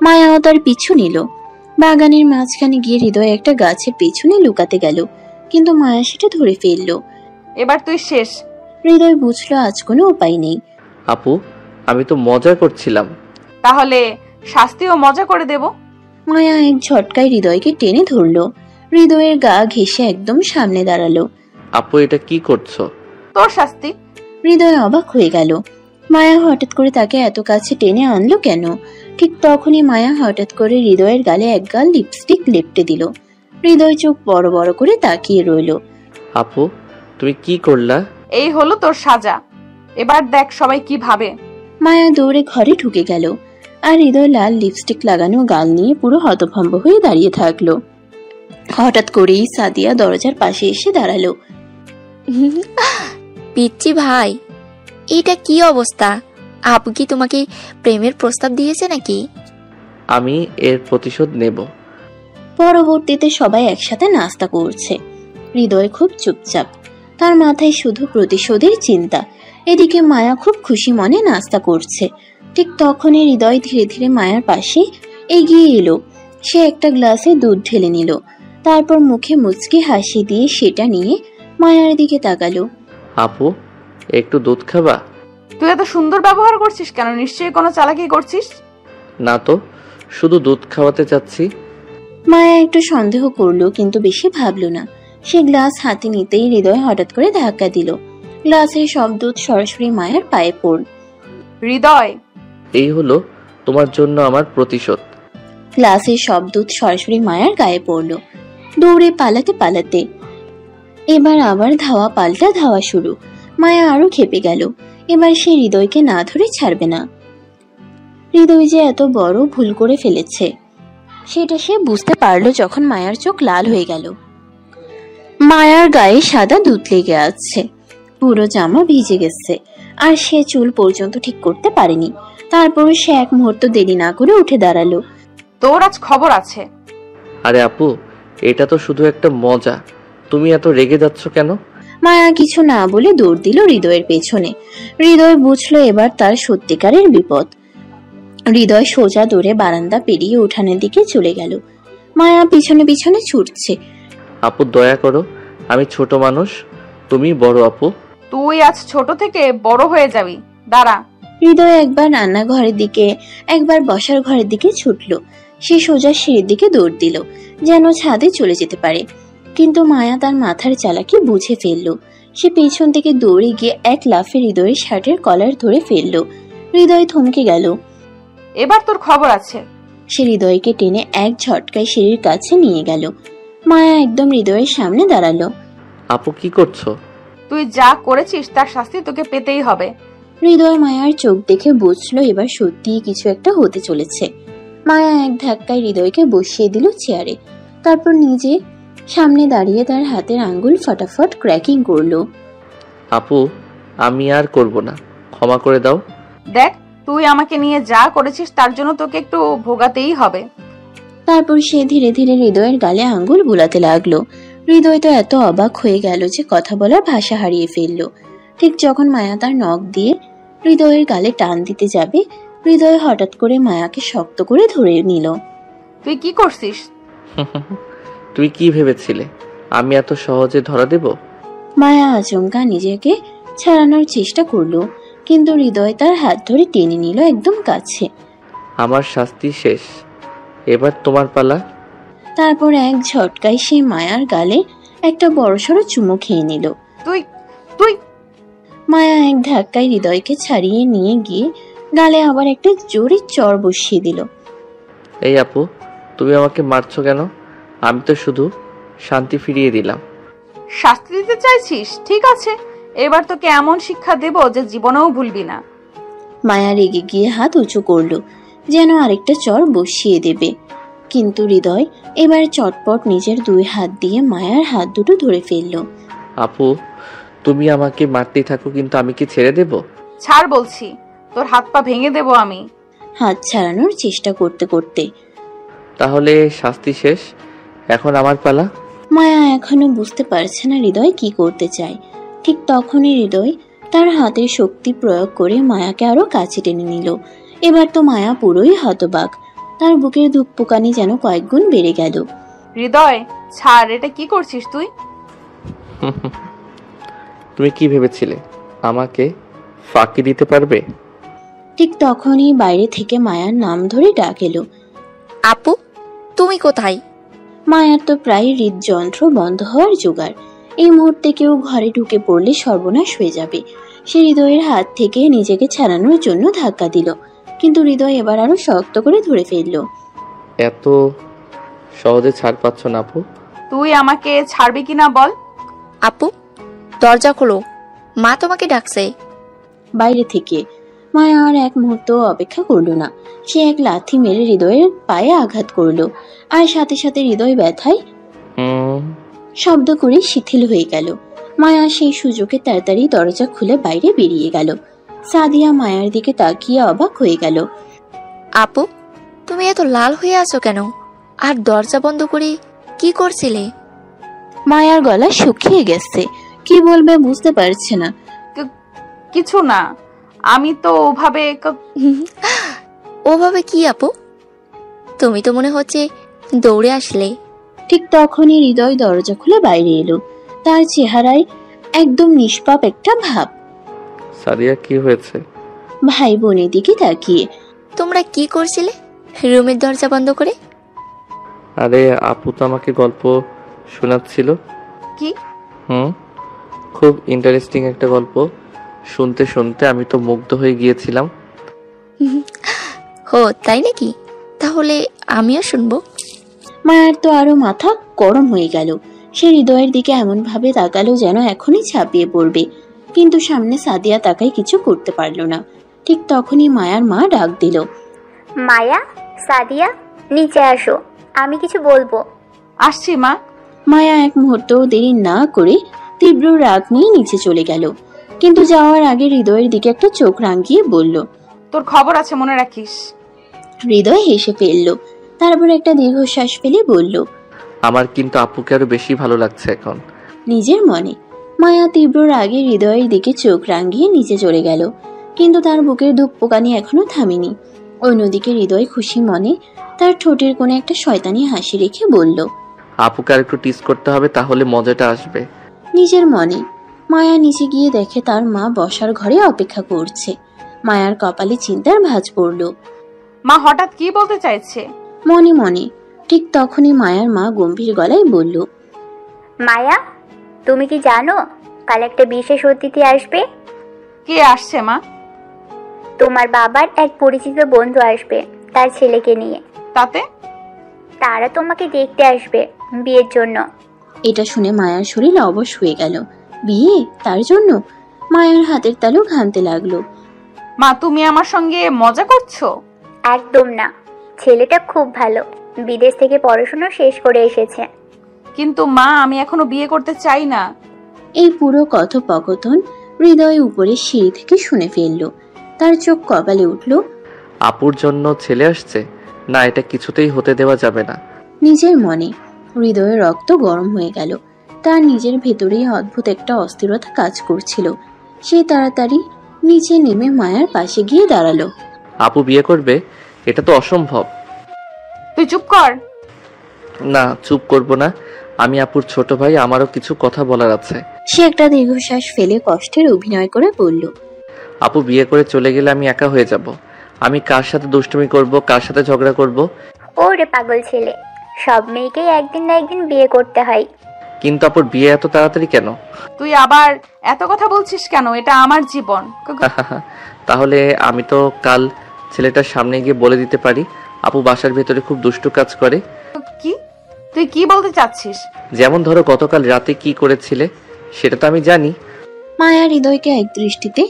Speaker 3: মায়াও তার পিছু নিল। বাগানের মাঝখানে গিয়ে হৃদয় একটা গাছের পেছনে লুকাতে গেল, কিন্তু মায়া সেটা ধরে ফেলল।
Speaker 1: এবার তুই শেষ।
Speaker 3: হৃদয় বুঝলো আজ কোনো উপায় নেই।
Speaker 2: আপু, আমি তো মজা করছিলাম।
Speaker 1: তাহলে শাস্তিও মজা করে দেব।
Speaker 3: মায়া এক ঝটকায় হৃদয়কে টেনে ধরলো। হৃদয়ের গা ঘেঁষে একদম সামনে দাঁড়ালো।
Speaker 2: আপু, এটা কি করছো?
Speaker 1: তোর শাস্তি।
Speaker 3: হৃদয় অবাক হয়ে গেল। মায়া হঠাৎ করে তাকে এত কাছে টেনে আনলো কেন? ঠিক তখনই মায়া হঠাৎ করে হৃদয়ের গালে এক গাল লিপস্টিক লেপটে দিল। হৃদয় চোখ বড় বড় করে তাকিয়ে রইল।
Speaker 2: আপু, তুমি কি করলা?
Speaker 1: এই হলো তোর সাজা, এবার দেখ সবাই কি ভাবে।
Speaker 3: মায়া দৌড়ে ঘরে ঢুকে গেল, আর হৃদয় লাল লিপস্টিক লাগানো গাল নিয়ে পুরো হতভম্ব হয়ে দাঁড়িয়ে থাকলো। হঠাৎ করেই সাদিয়া দরজার পাশে এসে দাঁড়ালো।
Speaker 6: পিচ্চি ভাই, এটা কি অবস্থা? আপু কি তোমাকে প্রেমের প্রস্তাব দিয়েছে নাকি?
Speaker 2: আমি এর প্রতিশোধ নেব।
Speaker 3: পরবর্তীতে সবাই একসাথে নাস্তা করছে। হৃদয় খুব চুপচাপ, তার মাথায় শুধু প্রতিশোধের চিন্তা। এদিকে মায়া খুব খুশি মনে নাস্তা করছে। ঠিক তখনই হৃদয় ধীরে ধীরে মায়ার পাশে এগিয়ে এলো। সে একটা গ্লাসে দুধ ঢেলে নিল, তারপর মুখে মুচকি হাসি দিয়ে সেটা নিয়ে মায়ার দিকে তাকালো।
Speaker 2: আপু, একটু দুধ খাবা?
Speaker 1: তুই এত সুন্দর ব্যবহার করছিস কেন? নিশ্চয়ই কোনো চালাকি করছিস।
Speaker 2: না তো, শুধু দুধ খাওয়াতে চাচ্ছি।
Speaker 3: মায়া একটু সন্দেহ করলো, কিন্তু বেশি ভাবলো না। সে গ্লাস হাতে নিতেই হৃদয় হঠাৎ করে ধাক্কা দিল। গ্লাসের সব দুধ সরাসরি মায়ের পায়ে পড়ল।
Speaker 1: হৃদয়,
Speaker 2: এই হলো তোমার জন্য আমার প্রতিশোধ।
Speaker 3: গ্লাসের সব দুধ সরাসরি মায়ের গায়ে পড়ল। দৌড়ে পালাতে পালাতে এবার আবার ধাওয়া পাল্টা ধাওয়া শুরু। মায়া আরো খেপে গেল। এবার সে হৃদয়কে না ধরে ছাড়বে না। হৃদয় যে এত বড় ভুল করে ফেলেছে সেটা সে বুঝতে পারলো যখন মায়ার চোখ লাল হয়ে গেল। মায়ার গায়ে সাদা দুধ লেগে আছে, পুরো জামা ভিজে গেছে, আর সে চুল পর্যন্ত ঠিক করতে পারেনি। তারপর সে এক মুহূর্ত দেরি না করে উঠে দাঁড়ালো।
Speaker 1: তোর আজ খবর আছে।
Speaker 2: আরে আপু, এটা তো শুধু একটা মজা, তুমি এত রেগে যাচ্ছ কেন?
Speaker 3: মায়া কিছু না বলে দৌড় দিল হৃদয়ের পেছনে। হৃদয় বুঝলো এবার তার সত্যিকারের বিপদ। হৃদয় সোজা দৌড়ে বারান্দা পেরিয়ে উঠানের দিকে চলে গেল। মায়া পিছনে পিছনে ছুটছে।
Speaker 2: আপু, দয়া করো, আমি ছোট মানুষ, তুমি বড় আপু।
Speaker 1: তুই আজ ছোট থেকে বড় হয়ে যাবি, দাঁড়া।
Speaker 3: হৃদয় একবার রান্নাঘরের দিকে, একবার বসার ঘরের দিকে ছুটলো। সে সোজা সিঁড়ির দিকে দৌড় দিল, যেন ছাদে চলে যেতে পারে। কিন্তু মায়া তার মাথার চালাকি বুঝে ফেললো। সে পেছন থেকে দৌড়ে গিয়ে এক লাফে হৃদয়ের শার্টের কলার ধরে ফেললো। হৃদয় থমকে গেল।
Speaker 1: এবার তোর খবর আছে।
Speaker 3: সে হৃদয়কে টেনে এক ঝটকায় সিঁড়ির কাছে নিয়ে গেল। মায়া একদম হৃদয়ের সামনে দাঁড়ালো।
Speaker 2: আপু, কি করছো?
Speaker 1: তুই যা করেছিস তার শাস্তি তোকে পেতেই হবে।
Speaker 3: হৃদয় মায়ার চোখ দেখে বুঝলো এবার সত্যিই কিছু একটা হতে চলেছে। মায়া এক ধাক্কায় হৃদয়কে বসিয়ে দিল চেয়ারে, তারপর নিজে সামনে দাঁড়িয়ে তার হাতের আঙ্গুল ফটাফট ক্র্যাকিং করলো।
Speaker 2: আপু, আমি আর করব না, ক্ষমা করে দাও।
Speaker 1: দেখ, তুই আমাকে নিয়ে যা করেছিস তার জন্য তোকে একটু ভোগাতেই হবে।
Speaker 3: তারপর সে ধীরে ধীরে হৃদয়ের গালে আঙ্গুল বুলাতে লাগলো। হৃদয় তো এত অবাক হয়ে গেল যে কথা বলার ভাষা হারিয়ে ফেললো। ঠিক যখন মায়া তার নখ দিয়ে হৃদয়ের গালে টান দিতে যাবে, হৃদয় হঠাৎ করে মায়াকে শক্ত করে ধরে নিল।
Speaker 1: তুই কি করছিস?
Speaker 2: তুই কি ভেবেছিলে আমি এত সহজে ধরা দেব?
Speaker 3: মায়া আচমকা নিজেকে ছাড়ানোর চেষ্টা করলো, কিন্তু হৃদয় তার হাত ধরে টেনে নিল একদম কাছে।
Speaker 2: আমার শাস্তি শেষ, এবার তোমার পালা।
Speaker 3: তারপর এক ঝটকায় সে মায়ার গালে একটা বড়সড় চুমু খেয়ে নিল।
Speaker 1: তুই তুই
Speaker 3: মায়া এক ধাক্কায় হৃদয়কে ছাড়িয়ে নিয়ে গিয়ে গালে আবার একটা জোরে চড় বসিয়ে দিল।
Speaker 2: এই আপু, তুমি আমাকে মারছো কেন? আমি তো শুধু শান্তি ফিরিয়ে দিলাম।
Speaker 1: শাস্তি দিতে চাইছিস? ঠিক আছে, এবার তোকে এমন শিক্ষা দেব যে জীবনেও ভুলবি না।
Speaker 3: মায়া রেগে গিয়ে হাত উঁচু করলো, যেন আরেকটা চড় বসিয়ে দেবে। কিন্তু হৃদয় এবার চটপট নিজের 2 হাত দিয়ে মায়ার হাত দুটো ধরে ফেললো।
Speaker 2: আপু, তুমি আমাকে মারতেই থাকো, কিন্তু আমি কি ছেড়ে দেব?
Speaker 1: ছাড় বলছি, তোর হাত পা ভেঙে দেব আমি।
Speaker 3: হাত ছাড়ানোর চেষ্টা করতে করতে।
Speaker 2: তাহলে শাস্তি শেষ, এখন আমার পালা।
Speaker 3: মায়া এখনো বুঝতে পারছে না হৃদয় কি করতে চায়। ঠিক তখনই হৃদয় তার হাতের শক্তি প্রয়োগ করে মায়াকে আরো কাছে টেনে নিল। এবার তো মায়া পুরোই হতবাক, তার বুকের ধুকপুকানি যেন কয়েক গুণ বেড়ে গেল।
Speaker 1: হৃদয় ছাড়, এটা কি করছিস তুই?
Speaker 2: তুমি কি ভেবেছিলে আমাকে ফাঁকি দিতে পারবে?
Speaker 3: ঠিক তখনই বাইরে থেকে মায়ার নাম ধরে ডাক এলো।
Speaker 6: আপু, তুমি কোথায়?
Speaker 3: মায়ার তো প্রায় হৃদযন্ত্র বন্ধ হওয়ার জোগাড়। এই মুহূর্তে কেউ ঘরে ঢুকে পড়লে সর্বনাশ হয়ে যাবে। সে হৃদয়ের হাত থেকে নিজেকে ছাড়ানোর জন্য ধাক্কা দিল, কিন্তু হৃদয় এবার আরো শক্ত করে ধরে ফেলল।
Speaker 2: এত সহজে ছাড় পাচ্ছ না আপু?
Speaker 1: তুই আমাকে ছাড়বি কিনা বল।
Speaker 6: আপু, দরজা খোলো, মা তোমাকে ডাকছে।
Speaker 3: বাইরে থেকে মায়া আর এক মুহূর্ত অপেক্ষা করলো না, সে এক লাথি মেরে হৃদয়ের পায়ে আঘাত করলো, আর সাথে সাথে হৃদয় ব্যথায় শব্দ করে শিথিল হয়ে গেল। মায়া সেই সুযোগে তাড়াতাড়ি দরজা খুলে বাইরে বেরিয়ে গেল। সাদিয়া মায়ার দিকে তাকিয়ে অবাক হয়ে গেল।
Speaker 6: আপু, তুমি এত লাল হয়ে আছো কেন? আর দরজা বন্ধ করে কি করছিলে?
Speaker 3: মায়ার গলা শুকিয়ে গেছে, কি বলবে বুঝতে পারছে না।
Speaker 1: কিছু না, আমি তো ওভাবে
Speaker 6: ওভাবে কি আপু? তুমি তো মনে হচ্ছে দৌড়ে আসলে।
Speaker 3: ঠিক তখনই হৃদয় দরজা খুলে বাইরে এলো, তার চেহারায় একদম নিষ্পাপ একটা ভাব।
Speaker 2: সাদিয়া, কি হয়েছে?
Speaker 3: ভাই বোনের দিকে তাকিয়ে।
Speaker 6: তোমরা কি করছিলে রুমের দরজা বন্ধ করে?
Speaker 2: আরে আপু তো আমাকে গল্প শোনাচ্ছিল।
Speaker 1: কি?
Speaker 2: খুব ইন্টারেস্টিং একটা গল্প। শুনতে শুনতে আমি তো মুগ্ধ হয়ে গিয়েছিলাম।
Speaker 6: ও তাই নাকি? তাহলে আমিও শুনবো।
Speaker 3: মায়ার তো আরো মাথা গরম হয়ে গেল। সে হৃদয়ের দিকে এমন ভাবে তাকালো যেন এখনই ছাপিয়ে পড়বে, কিন্তু সামনে সাদিয়া তাকায় কিছু করতে পারলো না। ঠিক তখনই মায়ার মা ডাক দিল।
Speaker 11: মায়া, সাদিয়া, নিচে আসো, আমি কিছু বলবো।
Speaker 1: আসছি মা।
Speaker 3: মায়া এক মুহূর্ত দেরি না করে তীব্র রাগ নিয়ে নিচে চলে গেল, কিন্তু যাওয়ার আগে হৃদয়ের দিকে একটা চোখ রাঙিয়ে বলল,
Speaker 1: তোর খবর আছে, মনে রাখিস।
Speaker 3: হৃদয় হেসে ফেলল, তারপর একটা দীর্ঘশ্বাস ফেলে বলল,
Speaker 2: আমার কিন্তু আপুকে আরো বেশি ভালো লাগছে এখন।
Speaker 3: নিজের মনে। মায়া তীব্র রাগে হৃদয়ের দিকে চোখ রাঙিয়ে নিচে চলে গেল, কিন্তু তার বুকের ধুকপোকানি এখনো থামেনি। অন্যদিকে হৃদয় খুশি মনে তার ঠোঁটের কোণে একটা শয়তানি হাসি রেখে বলল,
Speaker 2: আপুকে আর একটু টিস করতে হবে, তাহলে মজাটা আসবে।
Speaker 3: নিজের মনে। মায়া নিচে গিয়ে দেখে তার মা বসার ঘরে অপেক্ষা করছে। মায়ার কপালে চিন্তার ভাঁজ পড়ল।
Speaker 1: মা হঠাৎ কি বলতে চাইছে?
Speaker 3: মনে মনে। ঠিক তখনই মায়ার মা গম্ভীর গলায় বলল,
Speaker 11: মায়া, তুমি কি জানো কাল একটা বিশেষ অতিথি আসবে?
Speaker 1: কে আসছে মা?
Speaker 11: তোমার বাবার এক পরিচিত বন্ধু আসবে, তার ছেলেকে নিয়ে।
Speaker 1: তাতে?
Speaker 11: তারা তোমাকে দেখতে আসবে বিয়ের জন্য।
Speaker 3: এটা শুনে মায়ার শরীর অবশ হয়ে গেল। বিয়ে? তার জন্য? মায়ের হাতের তালু ঘামতে লাগলো।
Speaker 1: মা, তুমি আমার সঙ্গে মজা করছো?
Speaker 11: একদম না, ছেলেটা খুব ভালো, বিদেশ থেকে পড়াশোনা শেষ করে এসেছে।
Speaker 1: কিন্তু মা, আমি এখনো বিয়ে করতে চাই না।
Speaker 3: এই পুরো কথোপকথন হৃদয় উপরে সিঁড়ি থেকে শুনে ফেললো। তার চোখ কপালে উঠল।
Speaker 2: আপুর জন্য ছেলে আসছে? না, এটা কিছুতেই হতে দেওয়া যাবে না।
Speaker 3: নিজের মনে। হৃদয়ের রক্ত গরম হয়ে গেল। তার নিজের ভেতরেই অদ্ভুত একটা অস্থিরতা কাজ করছিল। সে তাড়াতাড়ি নিচে নেমে মায়ার পাশে গিয়ে দাঁড়ালো।
Speaker 2: আপু বিয়ে করবে? এটা তো অসম্ভব।
Speaker 1: তুই চুপ কর।
Speaker 2: না, চুপ করব না। আমি আপুর ছোট ভাই, আমারও কিছু কথা বলার আছে।
Speaker 3: সে একটা দীর্ঘশ্বাস ফেলে কষ্টের অভিনয় করে বলল,
Speaker 2: আপু বিয়ে করে চলে গেলে আমি একা হয়ে যাব। আমি কার সাথে দুষ্টুমি করব, কার সাথে ঝগড়া করব?
Speaker 11: ওরে পাগল ছেলে, সব মেয়েকেই একদিন না একদিন বিয়ে করতে হয়।
Speaker 2: কিন্তু আপুর বিয়ে এত তাড়াতাড়ি কেন?
Speaker 1: তুই আবার এত কথা বলছিস কেন? এটা আমার জীবন।
Speaker 2: তাহলে আমি তো কাল ছেলেটার সামনে গিয়ে বলে দিতে পারি আপু বাসার ভেতরে খুব দুষ্টু কাজ করে।
Speaker 1: কি তুই কি বলতে চাচ্ছিস?
Speaker 2: যেমন ধরো গতকাল রাতে কি করেছিলে সেটা তো আমি জানি।
Speaker 3: মায়া হৃদয়কে এক দৃষ্টিতে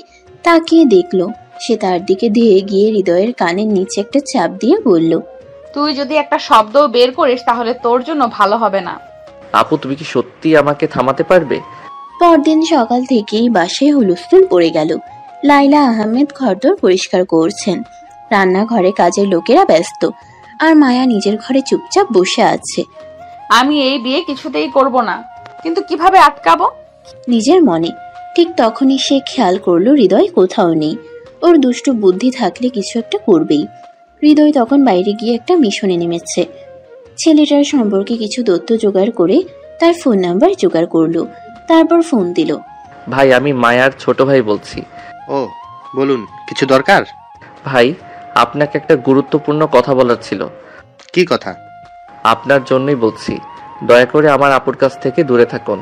Speaker 3: তাকিয়ে দেখলো। সে তার দিকে দিয়ে গিয়ে হৃদয়ের কানের নিচে একটা চাপ দিয়ে বলল,
Speaker 1: তুই যদি একটা শব্দ বের করিস তাহলে তোর জন্য ভালো হবে না।
Speaker 2: আপু তুমি কি সত্যি আমাকে থামাতে পারবে?
Speaker 3: পরদিন সকাল থেকেই বাসায় হুলস্থুল পড়ে গেল। লাইলা আহমেদ ঘরদোর পরিষ্কার করছেন, রান্নাঘরে কাজের লোকেরা ব্যস্ত, আর মায়া নিজের ঘরে চুপচাপ বসে আছে।
Speaker 1: আমি এই বিয়ে কিছুতেই করব না, কিন্তু কিভাবে আটকাবো?
Speaker 3: নিজের মনে। ঠিক তখনই সে খেয়াল করলো হৃদয় কোথাও নেই। ওর দুষ্টু বুদ্ধি থাকলে কিছু একটা করবেই। হৃদয় তখন বাইরে গিয়ে একটা মিশনে নেমেছে। ছেলেটার সম্পর্কে কিছু তথ্য জোগাড় করে তার ফোন নাম্বার জোগাড় করলো। তারপর ফোন দিল।
Speaker 2: ভাই আমি মায়ার ছোট ভাই বলছি।
Speaker 4: ও বলুন, কিছু দরকার?
Speaker 2: ভাই আপনাকে একটা গুরুত্বপূর্ণ কথা বলার ছিল।
Speaker 4: কি কথা?
Speaker 2: আপনার জন্যই বলছি, দয়া করে আমার আপুর কাছ থেকে দূরে থাকুন।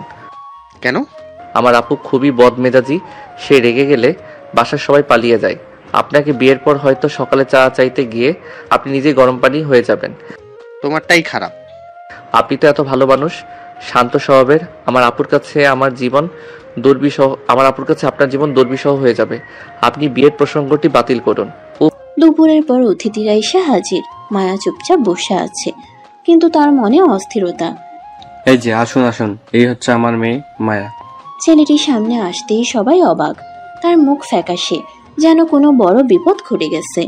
Speaker 4: কেন?
Speaker 2: আমার আপু খুবই বদমেজাজি, সে রেগে গেলে বাসার সবাই পালিয়ে যায়। আপনাকে বিয়ের পর হয়তো সকালে চা চাইতে গিয়ে আপনি নিজে গরম পানি হয়ে যাবেন।
Speaker 4: তোমারটাই খারাপ।
Speaker 2: আপনি তো এত ভালো মানুষ, শান্ত স্বভাবের। আমার আপুর কাছে আমার জীবন আপনার জীবন দুর্বিষহ হয়ে যাবে। আপনি বিয়ের প্রসঙ্গটি বাতিল করুন।
Speaker 3: দুপুরের পর অতিথিরা এসে হাজির। মায়া চুপচাপ বসে আছে, কিন্তু তার মনে অস্থিরতা।
Speaker 12: এই যে আসুন আসুন, এই হচ্ছে আমার মেয়ে মায়া।
Speaker 3: ছেলেটির সামনে আসতেই সবাই অবাক। তার মুখ ফ্যাকাশে, যেন কোনো বড় বিপদ ঘটে গেছে।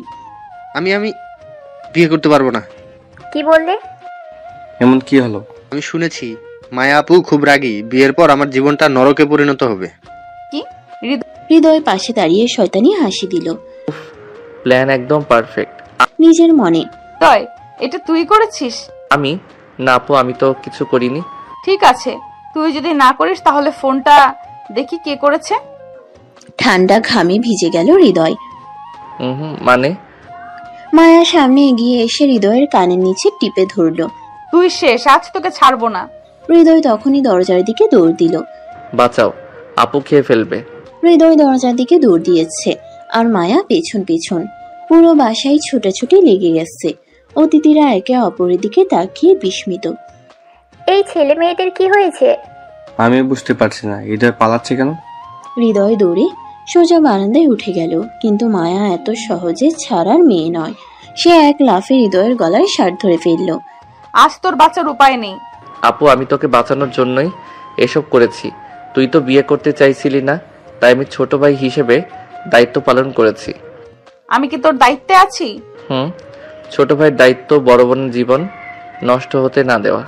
Speaker 4: আমি বিয়ে করতে পারবো না।
Speaker 11: কি বললে?
Speaker 12: এমন কি হলো?
Speaker 4: আমি শুনেছি মায়া আপু খুব রাগী, বিয়ের পর আমার জীবনটা নরকে পরিণত হবে।
Speaker 1: কি?
Speaker 3: হৃদয় পাশে দাঁড়িয়ে শয়তানি হাসি দিল।
Speaker 2: প্ল্যান একদম পারফেক্ট।
Speaker 3: নিজের মনে,
Speaker 1: তয় এটা তুই করেছিস?
Speaker 2: আমি না আপু, আমি তো কিছু করিনি।
Speaker 1: ঠিক আছে, তুই যদি না করিস তাহলে ফোনটা দেখি কে করেছে।
Speaker 3: ঠান্ডা ঘামে ভিজে গেল হৃদয়।
Speaker 2: মানে?
Speaker 3: মায়া সামনে এগিয়ে এসে হৃদয়ের কানের নিচে টিপে ধরল।
Speaker 1: তুই শেষ, আজ তোকে ছাড়বো না।
Speaker 3: হৃদয় তখনই দরজার দিকে দৌড় দিল।
Speaker 2: বাঁচাও, আপু খেয়ে ফেলবে।
Speaker 3: হৃদয় দরজার দিকে দৌড় দিয়েছে, আর মায়া পেছন পেছন। পুরো বাসায় ছুটাছুটি লেগে গেছে। অতিথিরা একে অপরের দিকে তাকিয়ে বিস্মিত।
Speaker 11: এই ছেলে মেয়েদের কি হয়েছে?
Speaker 12: আমি বুঝতে পারছি না, হৃদয় পালাচ্ছে কেন?
Speaker 3: হৃদয় দৌড়ে সোজা বারান্দায় উঠে গেল, কিন্তু মায়া এত সহজে ছাড়ার মেয়ে নয়। সে এক লাফে হৃদয়ের গলায় শার্ট ধরে ফেলল।
Speaker 1: আজ তোর বাঁচার উপায় নেই।
Speaker 2: আপু আমি তোকে বাঁচানোর জন্যই এসব করেছি। তুই তো বিয়ে করতে চাইছিলি না, তাই আমি ছোট ভাই হিসেবে দায়িত্ব পালন করেছি।
Speaker 1: আমি কি তোর দায়িত্বে আছি?
Speaker 2: ছোট ভাইয়ের দায়িত্ব বড় বোনের জীবন নষ্ট হতে না দেওয়া।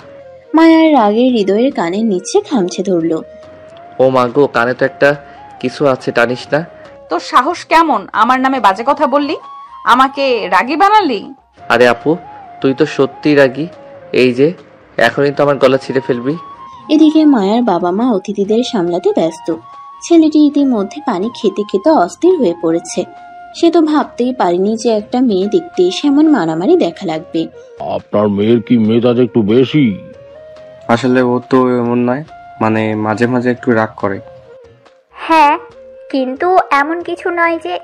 Speaker 3: মায়ার রাগে হৃদয়ের কানের নিচে খামছে ধরল।
Speaker 2: ও মা গো, কানে তো একটা কিছু আছে, টানিস না।
Speaker 1: তোর সাহস কেমন আমার নামে বাজে কথা বললি? আমাকে রাগী বানালি?
Speaker 2: আরে আপু, তুই তো সত্যি রাগী। এই যে এখনই তো আমার গলা ছিঁড়ে ফেলবি।
Speaker 3: এদিকে মায়ার বাবা মা অতিথিদের সামলাতে ব্যস্ত। ছেলেটি ইতিমধ্যে পানি খেতে খেতে অস্থির হয়ে পড়েছে। সে তো ভাবতেই পারেনি যে একটা মেয়ে দেখতে এসে এমন মারামারি দেখা লাগবে।
Speaker 13: আপনার মেয়ের কি মেজাজ একটু বেশি?
Speaker 12: আসলে ও তো এমন নয়, মানে মাঝে মাঝে একটু রাগ করে।
Speaker 11: হ্যাঁ, কিন্তু এমন কিছু নয় যে।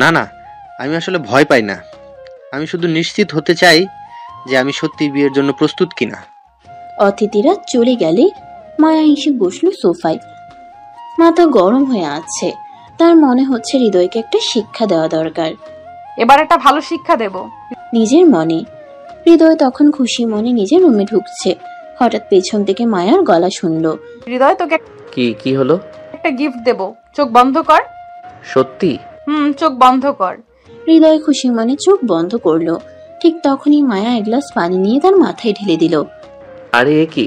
Speaker 4: না না, আমি আসলে ভয় পাই না। আমি শুধু নিশ্চিত হতে চাই যে আমি সত্যি বিয়ের জন্য প্রস্তুত কিনা।
Speaker 3: অতিথিরা চলে গেলে মায়া এসে বসলো সোফায়। মাথা গরম হয়ে আছে। তার মনে হচ্ছে হৃদয়কে একটা শিক্ষা দেওয়া দরকার।
Speaker 1: এবার একটা ভালো শিক্ষা দেব।
Speaker 3: নিজের মনে। হৃদয় তখন খুশি মনে নিজের রুমে ঢুকছে। হঠাৎ পেছন থেকে মায়ার গলা শুনলো।
Speaker 1: হৃদয় তোকে
Speaker 2: কি হলো?
Speaker 1: একটা গিফট দেব, চোখ বন্ধ কর।
Speaker 2: সত্যি?
Speaker 1: চোখ বন্ধ কর।
Speaker 3: হৃদয় খুশি মনে চোখ বন্ধ করলো। ঠিক তখনই মায়া এক গ্লাস পানি নিয়ে তার মাথায় ঢেলে দিল।
Speaker 2: আরে এ কি?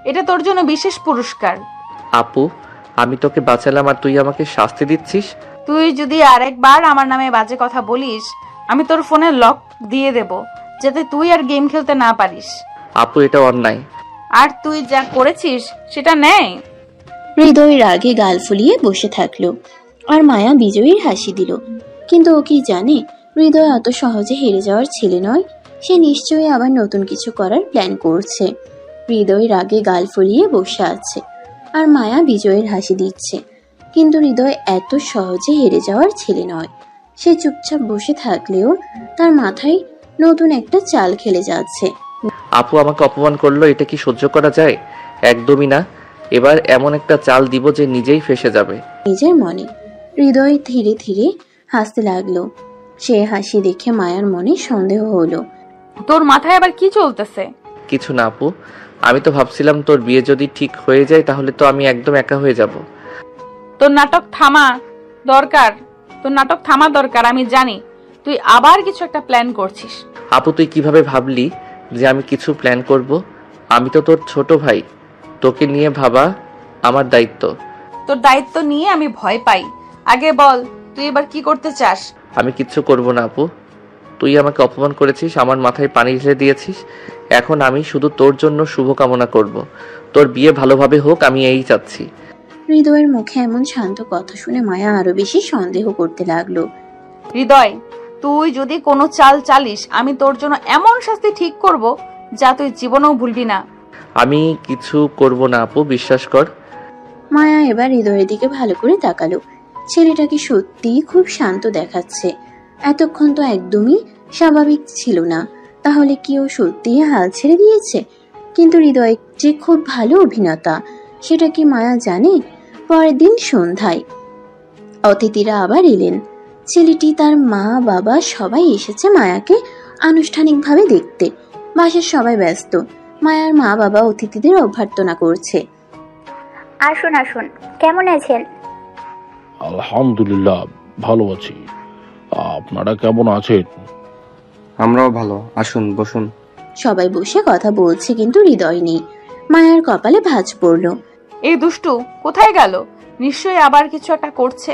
Speaker 1: এটা তোর জন্য বিশেষ পুরস্কার।
Speaker 2: আপু আমি তোকে বাঁচালাম আর তুই আমাকে শাস্তি দিচ্ছিস?
Speaker 1: তুই যদি আরেকবার আমার নামে বাজে কথা বলিস, আমি তোর ফোনে লক দিয়ে দেব, যাতে তুই আর গেম খেলতে না পারিস।
Speaker 2: আপু এটা অন্যায়।
Speaker 1: আর তুই যা করেছিস সেটা নেই।
Speaker 3: হৃদয় রাগে গাল ফুলিয়ে বসে থাকলো, আর মায়া বিজয়ীর হাসি দিল। কিন্তু ও কি জানে, হৃদয় এত সহজে হেরে যাওয়ার ছেলে নয়। সে নিশ্চয়ই আবার নতুন কিছু করার প্ল্যান করছে। হৃদয় রাগে গাল ফুলিয়ে বসে আছে, আর মায়া বিজয়ের হাসি দিচ্ছে। কিন্তু হৃদয় এত সহজে হেরে যাওয়ার ছেলে নয়। সে চুপচাপ বসে থাকলেও তার মাথায় নতুন একটা চাল খেলে যাচ্ছে।
Speaker 2: আপু আমাকে অপমান করলো, এটা কি সহ্য করা যায়? একদমই না। এবার এমন একটা চাল দিব যে নিজেই ফেসে যাবে।
Speaker 3: নিজের মনে হৃদয় ধীরে ধীরে হাসতে লাগলো। সে হাসি দেখে মায়ার মনে সন্দেহ হলো।
Speaker 1: তোর মাথায় আবার কি চলতেছে?
Speaker 2: কিছু না আপু, আমি তো ভাবছিলাম তোর বিয়ে যদি ঠিক হয়ে যায় তাহলে তো আমি একদম একা হয়ে যাব।
Speaker 1: তোর নাটক থামা দরকার। আমি জানি তুই আবার কিছু একটা প্ল্যান করছিস।
Speaker 2: আপু তুই কিভাবে ভাবলি যে আমি কিছু প্ল্যান করব? আমি তো তোর ছোট ভাই, তোকে নিয়ে ভাবা আমার দায়িত্ব।
Speaker 1: তোর দায়িত্ব নিয়ে আমি ভয় পাই। আগে বল তুই এবার কি করতে চাস?
Speaker 2: আমি কিচ্ছু করব না আপু। তুই আমাকে অপমান করেছিস, আমার মাথায় পানি ঢেলে দিয়েছিস। এখন আমি শুধু তোর জন্য শুভকামনা করব। তোর বিয়ে ভালোভাবে হোক, আমি এই চাচ্ছি।
Speaker 3: হৃদয়ের মুখে এমন শান্ত কথা শুনে মায়া আরো বেশি সন্দেহ করতে লাগলো।
Speaker 1: হৃদয়, তুই যদি কোনো চাল চালিস আমি তোর জন্য এমন শাস্তি ঠিক করব যা তুই জীবনেও ভুলবি না।
Speaker 2: আমি কিছু করব না আপু, বিশ্বাস কর।
Speaker 3: মায়া এবার হৃদয়ের দিকে ভালো করে তাকালো। ছেলেটাকে সত্যিই খুব শান্ত দেখাচ্ছে। এতক্ষণ তো একদমই স্বাভাবিক ছিল না। তাহলে কি ও সত্যিই হাল ছেড়ে দিয়েছে? কিন্তু হৃদয় যে খুব ভালো অভিনেতা সেটা কি মায়া জানে? পরের দিন সন্ধ্যায় অতিথিরা আবার এলেন। ছেলেটি, তার মা বাবা সবাই এসেছে মায়াকে আনুষ্ঠানিকভাবে দেখতে। বাসার সবাই ব্যস্ত। মায়ার মা বাবা অতিথিদের অভ্যর্থনা করছে।
Speaker 11: আসুন আসুন, কেমন আছেন?
Speaker 13: আলহামদুলিল্লাহ, ভালো আছি। আপনারা কেমন আছেন?
Speaker 12: আমরাও ভালো। আসুন, বসুন।
Speaker 3: সবাই বসে কথা বলছে কিন্তু হৃদয় নেই। মায়ার কপালে ভাঁজ পড়ল।
Speaker 1: এই দুষ্টু কোথায় গেল? নিশ্চয়ই আবার কিছু একটা করছে।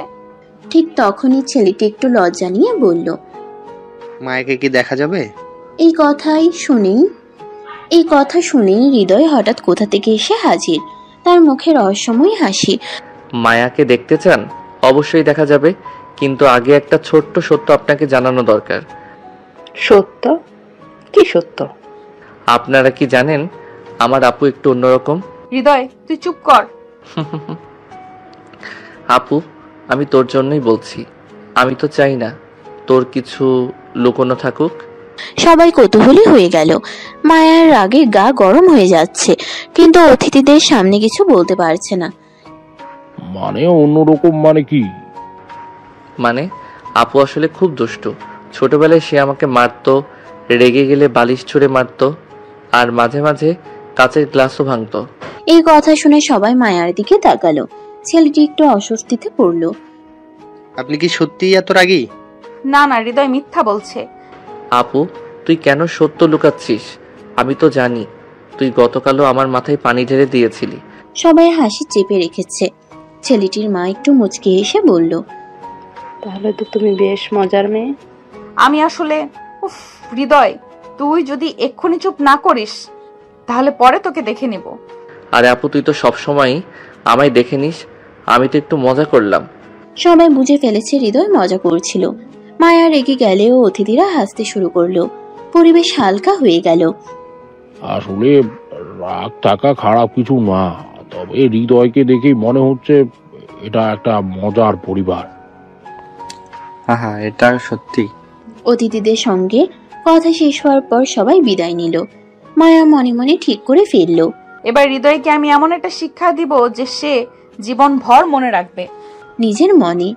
Speaker 3: ঠিক তখনই ছেলেটি একটু লজ্জা নিয়ে বলল,
Speaker 4: মায়াকে কি দেখা যাবে?
Speaker 3: এই কথা শুনেই হৃদয় হঠাৎ কোথা থেকে এসে হাজির। তার মুখে রহস্যময় হাসি।
Speaker 2: মায়াকে দেখতে চান? অবশ্যই দেখা যাবে, কিন্তু আগে একটা ছোট্ট সত্য আপনাকে জানানো দরকার।
Speaker 5: সত্য? কি সত্য?
Speaker 2: আপনারা কি জানেন আমার আপু একটু অন্যরকম?
Speaker 1: হৃদয় তুই চুপ কর।
Speaker 2: আপু, আমি তোর জন্যই বলছি। আমি তো চাই না তোর কিছু লুকোনো থাকুক।
Speaker 3: সবাই কৌতূহলী হয়ে গেল। মায়ার রাগে গা গরম হয়ে যাচ্ছে, কিন্তু অতিথিদের সামনে কিছু বলতে পারছে না।
Speaker 13: মানে অন্যরকম মানে কি?
Speaker 2: মানে আপু আসলে খুব দুষ্টু। ছোটবেলায় সে আমাকে মারতো, রেগে গেলে বালিশ ছুঁড়ে মারতো, আর মাঝে মাঝে কাচের গ্লাসও ভাঙতো।
Speaker 3: এই কথা শুনে সবাই মায়ার দিকে তাকালো। ছেলেটি একটু অস্বস্তিতে পড়ল।
Speaker 4: আপনি কি সত্যিই এত রাগী?
Speaker 1: না না, হৃদয় মিথ্যা বলছে।
Speaker 2: আপু তুই কেন সত্য লুকাচ্ছিস? আমি তো জানি তুই গতকালও আমার মাথায় পানি ঢেলে দিয়েছিলি।
Speaker 3: সবাই হাসি চেপে রেখেছে। ছেলেটির মা একটু মুচকে এসে বলল,
Speaker 5: তাহলে তো তুমি বেশ মজার মেয়ে।
Speaker 1: আমি আসলে হৃদয়, তুই যদি এক্ষুনি চুপ না করিস তাহলে পরে তোকে দেখে নেব।
Speaker 2: আরে আপু তুই তো সবসময় আমায় দেখে নিস, আমি তো একটু মজা করলাম।
Speaker 3: সবাই বুঝে ফেলেছে হৃদয় মজা করছিল। মায়া রেগে গেলেও অতিথিরা হাসতে শুরু করলো। পরিবেশ হালকা হয়ে গেল।
Speaker 13: আসলে রাগ থাকা খারাপ কিছু না, তবে হৃদয়কে দেখেই মনে হচ্ছে এটা একটা মজার পরিবার।
Speaker 12: হ্যাঁ, এটা সত্যি।
Speaker 3: অতিথিদের সঙ্গে কথা শেষ হওয়ার পর সবাই বিদায় নিল। মায়া মনে মনে ঠিক করে ফেলল,
Speaker 1: এবার হৃদয়কে আমি এমন একটা শিক্ষা দিব যে সে জীবন ভর মনে রাখবে।
Speaker 3: নিজের মনে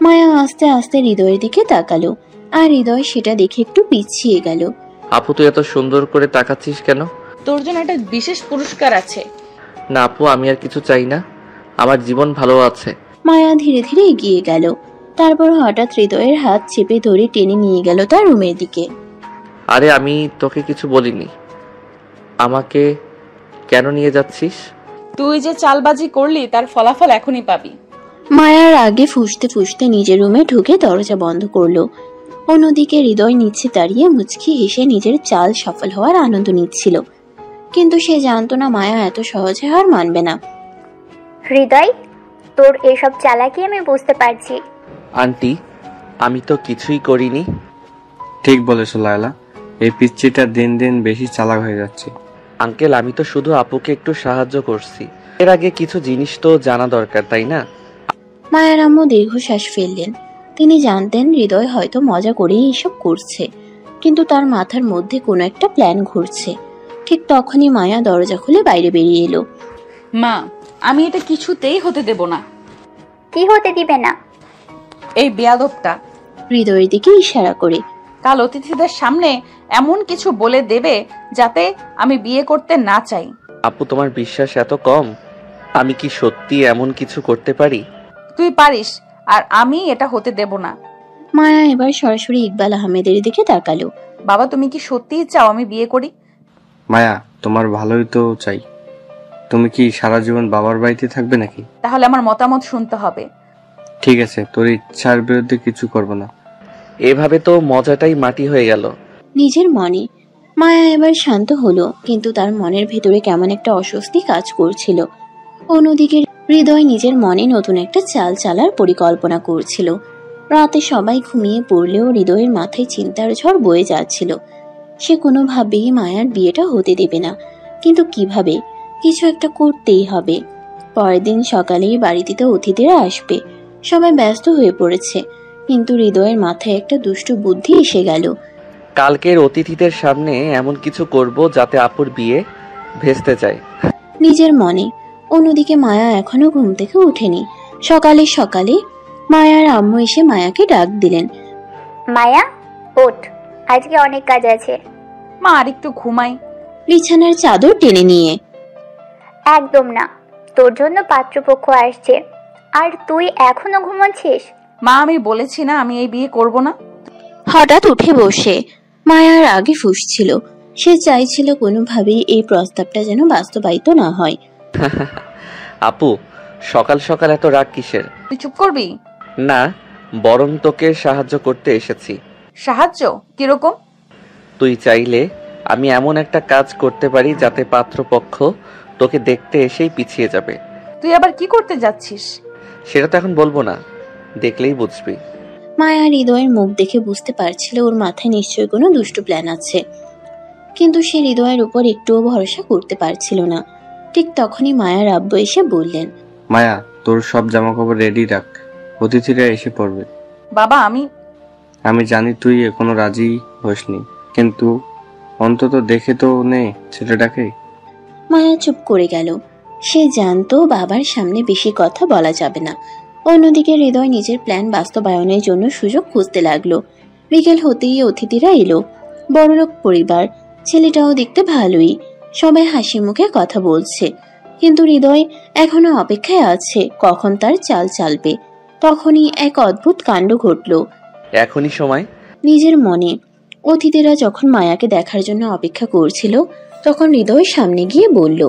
Speaker 3: মায়া আস্তে আস্তে হৃদয়ের দিকে তাকালো, আর হৃদয় সেটা দেখে একটু পিছিয়ে গেল।
Speaker 2: আপু তুই এত সুন্দর করে তাকাচ্ছিস কেন?
Speaker 1: তোর জন্য একটা বিশেষ পুরস্কার আছে।
Speaker 2: না আপু, আমি আর কিছু চাই না, আমার জীবন ভালো আছে।
Speaker 3: মায়া ধীরে ধীরে এগিয়ে গেল। তারপর হঠাৎ হৃদয়ের হাত চেপে ধরে টেনে নিয়ে গেল তার রুমের দিকে।
Speaker 2: আরে আমি তোকে কিছু বলিনি, আমাকে কেন নিয়ে যাচ্ছিস?
Speaker 1: তুই যে চালবাজি করলি তার ফলাফল এখনই পাবি।
Speaker 3: মায়ার আগে ফুঁসতে ফুঁসতে নিজের রুমে ঢুকে দরজা বন্ধ করলো। অন্যদিকে হৃদয় নিচে দাঁড়িয়ে মুচকি হেসে নিজের চাল সফল হওয়ার আনন্দ নিচ্ছিল। কিন্তু সে জানতো না মায়া এত সহজে হার মানবে না।
Speaker 11: হৃদয়, তোর এসব চালাকি আমি বুঝতে পারছি।
Speaker 2: আন্টি, আমি তো কিছুই করিনি।
Speaker 12: ঠিক বলেছো লায়লা, এই পিচ্চিটা দিন দিন বেশি চালাক হয়ে যাচ্ছে।
Speaker 2: আঙ্কেল, আমি তো শুধু আপুকে একটু সাহায্য করছি। এর আগে কিছু জিনিস তো জানা দরকার, তাই না?
Speaker 3: মায়ার আম্মু দীর্ঘশ্বাস ফেললেন। তিনি জানতেন হৃদয় হয়তো মজা করেই এসব করছে, কিন্তু তার মাথার মধ্যে কোনো একটা প্ল্যান ঘুরছে। ঠিক তখনই মায়া দরজা খুলে বাইরে বেরিয়ে এলো।
Speaker 1: মা, আমি এটা কিছুতেই হতে দেব না।
Speaker 11: কি হতে দিবে না?
Speaker 1: এই বেয়াদবটা
Speaker 3: হৃদয়ের দিকে ইশারা করে।
Speaker 1: কাল অতিথিদের সামনে এমন কিছু বলে দেবে যাতে আমি বিয়ে করতে না চাই।
Speaker 2: আপু, তোমার বিশ্বাস এত কম? আমি কি সত্যি এমন কিছু করতে পারি?
Speaker 1: তুই পারিস, আর আমি এটা হতে দেব না।
Speaker 3: মায়া এবার সরাসরি ইকবাল আহমেদের দিকে তাকালো।
Speaker 1: বাবা, তুমি কি সত্যিই চাও আমি বিয়ে করি?
Speaker 12: মায়া, তোমার ভালোই তো চাই। তুমি কি সারা জীবন বাবার বাড়িতে থাকবে নাকি?
Speaker 1: তাহলে আমার মতামত শুনতে হবে।
Speaker 12: ঠিক আছে, তোর ইচ্ছার বিরুদ্ধে কিছু করব না।
Speaker 2: এভাবে তো মজাটাই মাটি হয়ে গেল।
Speaker 3: নিজের মনে মায়া এবার শান্ত হলো, কিন্তু তার মনের ভেতরে কেমন একটা অস্বস্তি কাজ করছিল। অন্যদিকে হৃদয় নিজের মনে নতুন একটা চাল চালার পরিকল্পনা করছিল। রাতে সবাই ঘুমিয়ে পড়লেও হৃদয়ের মাথায় চিন্তার ঝড় বয়ে যাচ্ছিল। সে কোনোভাবেই মায়ার বিয়েটা হতে দেবে না, কিন্তু কিভাবে? কিছু একটা করতেই হবে। পরের দিন সকালেই বাড়িতে অতিথিরা আসবে। সবাই ব্যস্ত হয়ে পড়েছে, কিন্তু হৃদয়ের মাথায় একটা দুষ্টু বুদ্ধি এসে গেল।
Speaker 2: কালকের অতিথিদের সামনে এমন কিছু করব যাতে আপুর বিয়ে ভেস্তে যায়।
Speaker 3: নিজের মনে। অন্যদিকে মায়া এখনো ঘুম থেকে ওঠেনি। সকালে সকালে মায়ার আম্মু এসে মায়াকে ডাক দিলেন।
Speaker 11: মায়া, ওঠ, আজকে অনেক কাজ আছে।
Speaker 1: মা, আর একটু ঘুমাই।
Speaker 3: বিছানার চাদর টেনে নিয়ে।
Speaker 11: একদম না, তোর জন্য পাত্রপক্ষ আসছে, আর তুই এখনো ঘুমাচ্ছিস?
Speaker 1: মা, আমি বলেছি না আমি এই বিয়ে করব না।
Speaker 3: হঠাৎ উঠে বসে মায়ার আগে ফুঁসছিল। সে চাইছিল কোনোভাবেই এই প্রস্তাবটা যেন বাস্তবায়িত না হয়।
Speaker 2: আপু, সকাল সকাল এত রাগ কিসের?
Speaker 1: তুই চুপ করবি?
Speaker 2: না, বরং তোকে সাহায্য করতে এসেছি।
Speaker 1: সাহায্য? কিরকম?
Speaker 2: তুই চাইলে আমি এমন একটা কাজ করতে পারি যাতে পাত্রপক্ষ তোকে দেখতে এসেই পিছিয়ে যাবে।
Speaker 1: তুই আবার কি করতে যাচ্ছিস?
Speaker 2: সেটা তো এখন বলবো না, দেখলেই বুঝবি।
Speaker 3: মায়া হৃদয়ের মুখ দেখে বুঝতে পারছিল ওর মাথায় নিশ্চয়ই কোনো দুষ্টু প্ল্যান আছে, কিন্তু সে হৃদয়ের উপর একটুও ভরসা করতে পারছিল না। ঠিক তখনই মায়ার আব্বু এসে বললেন,
Speaker 12: মায়া, তোর সব জামাকাপড় রেডি রাখ, অতিথিরা এসে পড়বে।
Speaker 1: বাবা,
Speaker 12: আমি জানি তুই এখনো রাজি হসনি, কিন্তু অন্তত দেখে তো নে ছেলেটাকে।
Speaker 3: মায়া চুপ করে গেল। সে জানতো বাবার সামনে বেশি কথা বলা যাবে না। অন্যদিকে হৃদয় নিজের প্ল্যান বাস্তবায়নের জন্য সুযোগ খুঁজতে লাগলো। বিকেল হতেই অতিথিরা এলো। বড়লোক পরিবার, ছেলেটাও দেখতে ভালোই। সবাই হাসি মুখে কথা বলছে, কিন্তু হৃদয় এখনো অপেক্ষায় আছে কখন তার চাল চালবে। তখনই এক অদ্ভুত কাণ্ড ঘটল।
Speaker 2: এখনই সময়?
Speaker 3: নিজের মনে। অতিথিরা যখন মায়াকে দেখার জন্য অপেক্ষা করছিল, তখন হৃদয় সামনে গিয়ে বলল,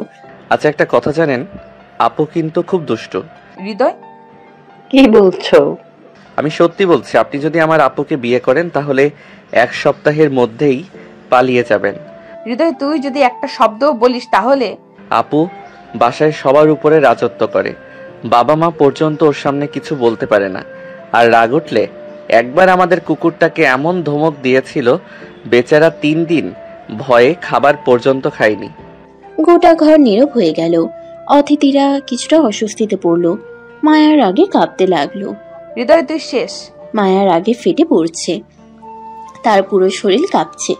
Speaker 2: আচ্ছা, একটা কথা জানেন, আপু কিন্তু খুব দুষ্ট।
Speaker 1: হৃদয়,
Speaker 5: কি বলছো?
Speaker 2: আমি সত্যি বলছি, আপনি যদি আমার আপুকে বিয়ে করেন তাহলে 1 সপ্তাহের মধ্যেই পালিয়ে যাবেন।
Speaker 1: হৃদয়, তুই যদি একটা শব্দও বলিস তাহলে।
Speaker 2: আপু বাসায় সবার উপরে রাজত্ব করে, বাবা মা পর্যন্ত ওর সামনে কিছু বলতে পারে না। আর রাগ উঠলে একবার আমাদের কুকুরটাকে এমন ধমক দিয়েছিল, বেচারা 3 দিন ভয়ে খাবার পর্যন্ত খায়নি।
Speaker 3: গোটা ঘর নীরব হয়ে গেল। অতিথিরা কিছুটা অস্বস্তিতে পড়ল। মায়ার আগে কাঁপতে লাগলো।
Speaker 1: হৃদয়, তুই শেষ।
Speaker 3: মায়ার আগে ফেটে পড়ছে, তার পুরো শরীর কাঁপছে।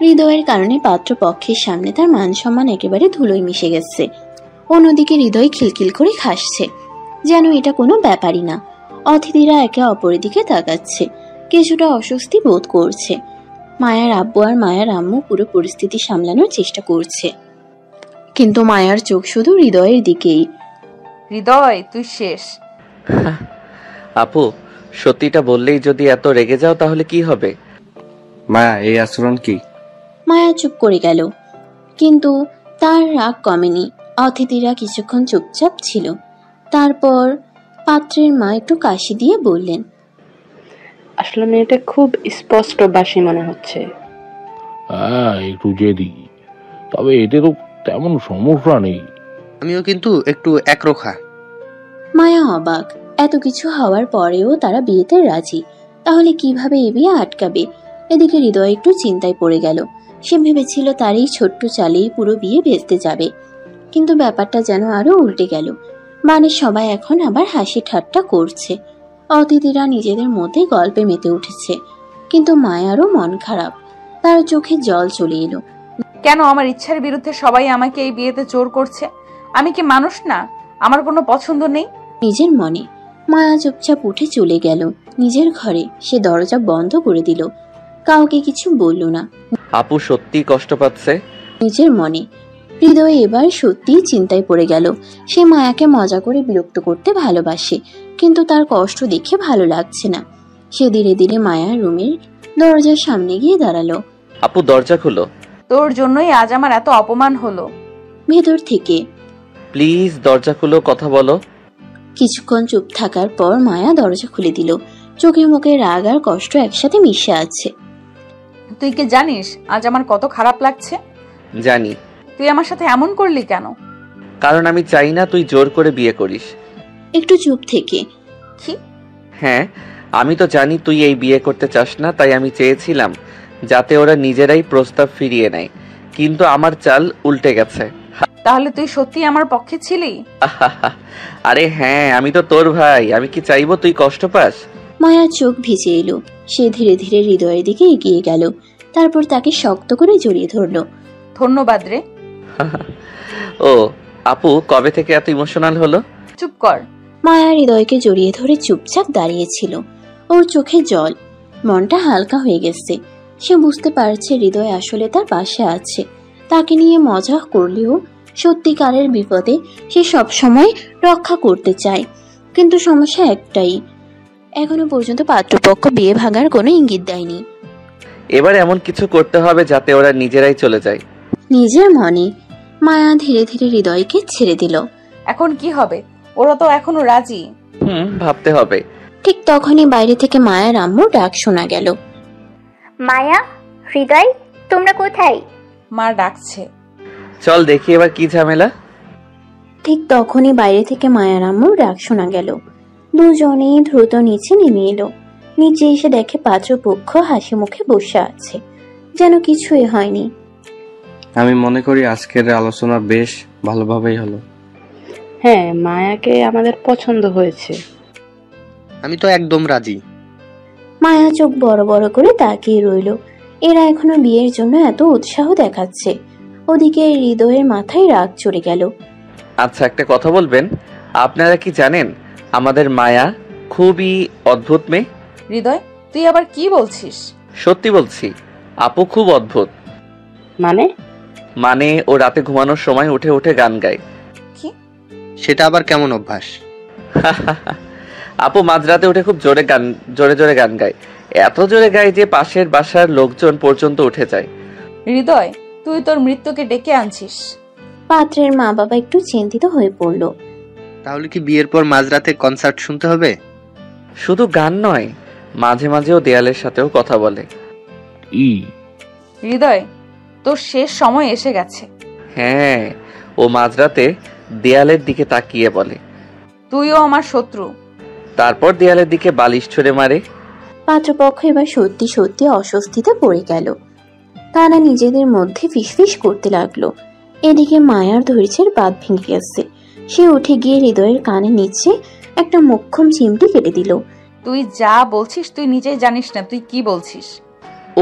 Speaker 3: হৃদয়ের কারণে পাত্রপক্ষের সামনে তার মান সম্মান একেবারে ধুলোয় মিশে গেছে। অন্যদিকে হৃদয় খিলখিল করে হাসছে, যেন এটা কোনো ব্যাপারই না। অতিথিরা একে অপরের দিকে তাকাচ্ছে, কিছুটা অস্বস্তি বোধ করছে। মায়ার আব্বু আর মায়ার আম্মু পুরো পরিস্থিতি সামলানোর চেষ্টা করছে, কিন্তু মায়ার চোখ শুধু হৃদয়ের দিকেই।
Speaker 1: হৃদয়, তুই শেষ।
Speaker 2: আপু, সত্যিটা বললেই যদি এত রেগে যাও তাহলে কি হবে?
Speaker 12: মায়া, এই আচরণ কি?
Speaker 3: মায়া চুপ করে গেল, কিন্তু তার রাগ কমেনি। অতিথিরা কিছুক্ষণ চুপচাপ ছিল। তারপর পাত্রের মা একটু কাশি দিয়ে বললেন,
Speaker 5: আসলে মেয়েটা খুব স্পষ্ট বাসী মনে হচ্ছে।
Speaker 13: হ্যাঁ, একটু জেদি, তবে এতে তো তেমন সমস্যা নেই।
Speaker 14: আমিও কিন্তু একটু একরোখা।
Speaker 3: মায়া অবাক, এত কিছু হওয়ার পরেও তারা বিয়েতে রাজি, তাহলে কিভাবে এ বিয়ে আটকাবে? এদিকে হৃদয় একটু চিন্তায় পড়ে গেল। সে ভেবেছিল তার এই ছোট্ট চালেই পুরো বিয়ে ভেস্তে যাবে, কিন্তু ব্যাপারটা যেন আরো উল্টে গেল। মানে সবাই এখন আবার হাসি ঠাট্টা করছে। অতিথিরা নিজেদের মধ্যে গল্পে মেতে উঠেছে, কিন্তু মায়ারও মন খারাপ। তার চোখে জল চলে এলো।
Speaker 1: কেন আমার ইচ্ছার বিরুদ্ধে সবাই আমাকে এই বিয়েতে জোর করছে? আমি কি মানুষ না? আমার কোনো পছন্দ নেই
Speaker 3: নিজের মনে। মায়া চুপচাপ উঠে চলে গেল নিজের ঘরে। সে দরজা বন্ধ করে দিল, কাউকে কিছু বলল না।
Speaker 2: আপু সত্যি কষ্ট পাচ্ছে
Speaker 3: নিজের মনে। হৃদয় এবার সত্যিই চিন্তায় পড়ে গেল। সে মায়াকে মজা করে বিরক্ত করতে ভালোবাসে, কিন্তু তার কষ্ট দেখে ভালো লাগছে না। সে ধীরে ধীরে মায়ার রুমের দরজার সামনে গিয়ে দাঁড়ালো।
Speaker 2: আপু দরজা খুলো।
Speaker 1: তোর জন্যই আজ আমার এত অপমান হলো।
Speaker 3: ভেতর থেকে
Speaker 2: প্লিজ দরজা খুলো, কথা বলো।
Speaker 3: কিছুক্ষণ চুপ থাকার পর মায়া দরজা খুলে দিল। চোখে মুখে রাগ আর কষ্ট একসাথে মিশে আছে।
Speaker 1: তুই কি জানিস আজ আমার কত খারাপ লাগছে?
Speaker 2: জানি।
Speaker 1: তুই আমার সাথে এমন করলি কেন?
Speaker 2: কারণ আমি চাই না তুই জোর করে বিয়ে করিস।
Speaker 3: একটু চুপ থেকে
Speaker 1: কি?
Speaker 2: হ্যাঁ, আমি তো জানি তুই এই বিয়ে করতে চাস না, তাই আমি চেয়েছিলাম যাতে ওরা নিজেরাই প্রস্তাব ফিরিয়ে নেয়, কিন্তু আমার চাল উল্টে গেছে।
Speaker 1: তাহলে তুই সত্যি আমার পক্ষে ছিলি?
Speaker 2: আরে হ্যাঁ, আমি তো তোর ভাই, আমি কি চাইবো তুই কষ্ট পাস?
Speaker 3: মায়ার চোখ ভিজে এলো। সে ধীরে ধীরে হৃদয়ের দিকে এগিয়ে গেল, তারপর তাকে শক্ত করে জড়িয়ে ধরলো।
Speaker 1: ধন্যবাদ রে।
Speaker 2: ও আপু কবে থেকে এত ইমোশনাল হলো?
Speaker 1: চুপ কর।
Speaker 3: মায়া হৃদয়কে জড়িয়ে ধরে চুপচাপ দাঁড়িয়েছিল। ওর চোখে জল, মনটা হালকা হয়ে গেছে। সে বুঝতে পারছে হৃদয় আসলে তার পাশে আছে। তাকে নিয়ে মজা করলেও সত্যিকারের বিপদে সে সবসময় রক্ষা করতে চায়। কিন্তু সমস্যা একটাই, এখনো পর্যন্ত পাত্রপক্ষ বিয়ে ভাঙার কোনো ইঙ্গিত দেয়নি।
Speaker 2: এবার এমন কিছু করতে হবে যাতে ওরা নিজেরাই চলে যায়।
Speaker 3: নিজের মনে মায়া ধীরে ধীরে হৃদয়কে ছেড়ে দিল।
Speaker 1: এখন কি হবে? ওরা তো এখনো রাজি।
Speaker 2: ভাবতে হবে।
Speaker 3: ঠিক তখনই বাইরে থেকে মায়ার আম্মুর ডাক শোনা গেল।
Speaker 11: মায়া, হৃদয়, তোমরা কোথায়?
Speaker 1: মা ডাকছে।
Speaker 2: চল দেখি এবার কি ঝামেলা।
Speaker 3: ঠিক তখনই বাইরে থেকে মায়ার আম্মুর ডাক শোনা গেল। দুজনেই দ্রুত নিচে নেমে এলো। নিচে এসে দেখে পাত্রপক্ষ হাসি মুখে বসে আছে, যেন কিছুই হয়নি।
Speaker 12: আমি মনে করি আজকের আলোচনা বেশ ভালোভাবেই হলো।
Speaker 5: হ্যাঁ, মায়াকে আমাদের পছন্দ হয়েছে।
Speaker 14: আমি তো একদম রাজি।
Speaker 3: মায়া চোখ বড় বড় করে তাকিয়ে রইল। এরা এখনো বিয়ের জন্য এত উৎসাহ দেখাচ্ছে, ওদিকে হৃদয়ের মাথায় রাগ চড়ে গেল।
Speaker 2: আচ্ছা একটা কথা বলবেন, আপনারা কি জানেন আমাদের মায়া খুবই অদ্ভুত মেয়ে?
Speaker 1: হৃদয়, তুই আবার কি বলছিস?
Speaker 2: সত্যি বলছি, আপু খুব অদ্ভুত।
Speaker 14: মানে
Speaker 2: ও রাতে ঘুমানোর সময় উঠে উঠে গান গায়।
Speaker 14: সেটা আবার কেমন অভ্যাস?
Speaker 2: আপু মাঝরাতে উঠে খুব জোরে জোরে গান গায়। এত জোরে গায় যে পাশের বাসার লোকজন পর্যন্ত উঠে যায়।
Speaker 1: হৃদয়, তুই তোর মৃত্যুকে ডেকে আনছিস।
Speaker 3: পাত্রের মা বাবা একটু চিন্তিত হয়ে পড়ল।
Speaker 14: তাহলে কি বিয়ের পর মাঝরাতে কনসার্ট শুনতে হবে?
Speaker 2: শুধু গান নয়, মাঝে মাঝেও দেয়ালের সাথেও কথা বলে।
Speaker 1: হৃদয়, তোর শেষ সময় এসে গেছে।
Speaker 2: হ্যাঁ, ও মাঝরাতে দেয়ালের দিকে তাকিয়ে বলে,
Speaker 1: তুইও আমার শত্রু।
Speaker 2: তারপর দেয়ালের দিকে বালিশ ছুঁড়ে মারে।
Speaker 3: পাত্রপক্ষ এবার সত্যি সত্যি অস্বস্তিতে পড়ে গেল। তারা নিজেদের মধ্যে ফিসফিস করতে লাগলো। এদিকে মায়ার ধৈর্যের বাঁধ ভেঙে গেছে। সে উঠে গিয়ে হৃদয়ের কানে নিচে একটা মোক্ষম চিমটি কেটে দিল।
Speaker 1: তুই যা বলছিস তুই নিজেই জানিস না তুই কি বলছিস।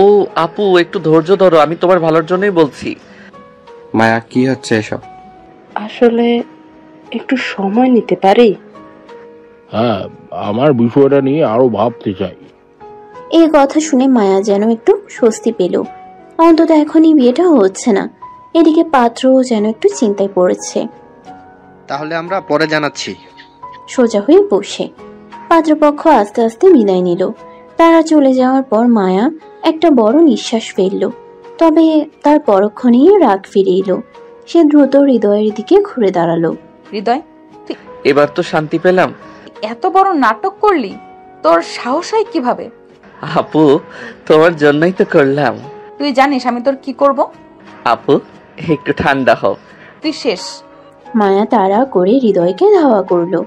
Speaker 2: ও আপু একটু ধৈর্য ধরো, আমি তোমার ভালোর জন্যই বলছি।
Speaker 12: মায়া কি হচ্ছে এসব?
Speaker 5: আসলে একটু সময় নিতে পারি?
Speaker 13: হ্যাঁ, আমার বিষয়টা নিয়ে আরো ভাবতে চাই।
Speaker 3: এই কথা শুনে মায়া যেন একটু স্বস্তি পেল। অন্তত এখনই বিয়েটা হচ্ছে না। এদিকে পাত্রও যেন একটু চিন্তায় পড়েছে।
Speaker 14: তাহলে আমরা পরে জানাচ্ছি।
Speaker 3: সোজা হয়ে বসে পাত্রপক্ষ আস্তে আস্তে বিদায় নিল। তারা চলে যাওয়ার পর মায়া একটা বড় নিঃশ্বাস ফেলল। তবে তার পরক্ষণেই রাগ ফিরে এলো। সে দ্রুত হৃদয়ের দিকে ঘুরে দাঁড়ালো।
Speaker 1: হৃদয়,
Speaker 2: এবার তো শান্তি পেলাম।
Speaker 1: এত বড় নাটক করলি, তোর সাহস হয় কিভাবে?
Speaker 2: আপু তোমার জন্যই তো করলাম।
Speaker 1: তুই জানিস আমি তোর কি করব?
Speaker 2: আপু একটু ঠান্ডা হও।
Speaker 1: তুই শেষ।
Speaker 3: মায়া তাড়া করে হৃদয়কে ধাওয়া করলো।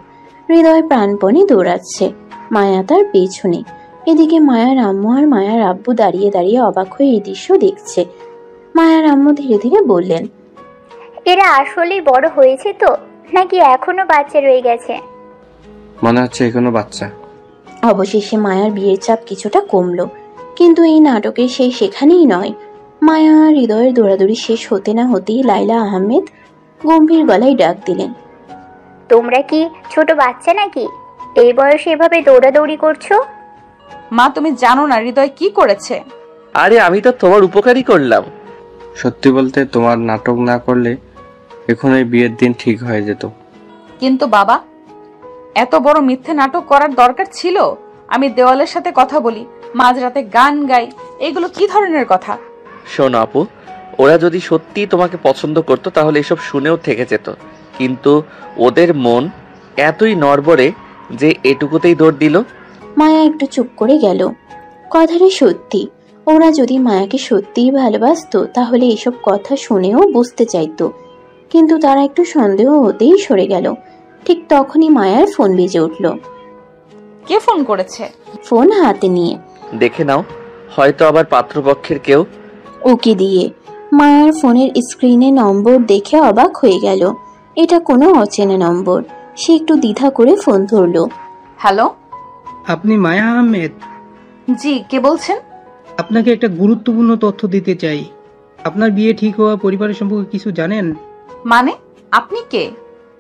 Speaker 3: হৃদয় প্রাণপণে দৌড়াচ্ছে, মায়া তার পেছনে। এদিকে মায়ার আম্মু আর মায়ার আব্বু দাঁড়িয়ে দাঁড়িয়ে অবাক হয়ে এই দৃশ্য দেখছে। মায়ার আম্মু ধীরে ধীরে বললেন,
Speaker 11: এরা আসলেই বড় হয়েছে তো, নাকি এখনো বাচ্চা রয়ে গেছে?
Speaker 12: মনে হচ্ছে এখনো বাচ্চা।
Speaker 3: অবশেষে মায়ার বিয়ের চাপ কিছুটা কমলো, কিন্তু এই নাটকের সেই সেখানেই নয়। মায়া আর হৃদয়ের দৌড়াদৌড়ি শেষ হতে না হতেই লাইলা আহমেদ গম্ভীর গলায় ডাক দিলেন,
Speaker 11: তোমরা কি ছোট বাচ্চা নাকি এই বয়সে এভাবে দৌড়াদৌড়ি করছো?
Speaker 1: মা, তুমি জানো না হৃদয় কি করেছে?
Speaker 2: আরে আমি তো তোমার উপকারই করলাম।
Speaker 12: সত্যি বলতে তোমার নাটক না করলে এখন এই বিয়ের দিন ঠিক হয়ে যেত।
Speaker 1: কিন্তু বাবা, এত বড় মিথ্যে নাটক করার দরকার ছিল? আমি দেওয়ালের সাথে কথা বলি, মাঝরাতে গান গাই, এগুলো কি ধরনের কথা?
Speaker 2: শোনো আপু, ওরা যদি সত্যি তোমাকে পছন্দ করতো তাহলে এসব শুনেও থেকে যেত, কিন্তু ওদের মন এতই নড়বড়ে যে এটুকুতেই দৌড় দিল।
Speaker 3: মায়া একটু চুপ করে গেল। কথাটা সত্যি, ওরা যদি মায়াকে সত্যিই ভালোবাসতো তাহলে এসব কথা শুনেও বুঝতে চাইতো, কিন্তু তারা একটু সন্দেহ হতেই সরে গেল। ঠিক তখনই মায়ার ফোন বেজে উঠল।
Speaker 1: কে ফোন করেছে?
Speaker 3: ফোন হাতে নিয়ে,
Speaker 2: দেখে নাও, হয়তো আবার পাত্রপক্ষের কেউ।
Speaker 3: ওকে দিয়ে মায়ার ফোনের স্ক্রিনে নম্বর দেখে অবাক হয়ে গেল। এটা কোনো অচেনা নম্বর। সে একটু দ্বিধা করে ফোন ধরলো।
Speaker 1: হ্যালো,
Speaker 15: আপনি মায়া আহমেদ?
Speaker 1: জি, কে বলছেন?
Speaker 15: আপনাকে একটা গুরুত্বপূর্ণ তথ্য দিতে চাই। আপনার বিয়ে ঠিক হওয়া পরিবারের সম্পর্কে কিছু জানেন?
Speaker 1: মানে আপনি কে?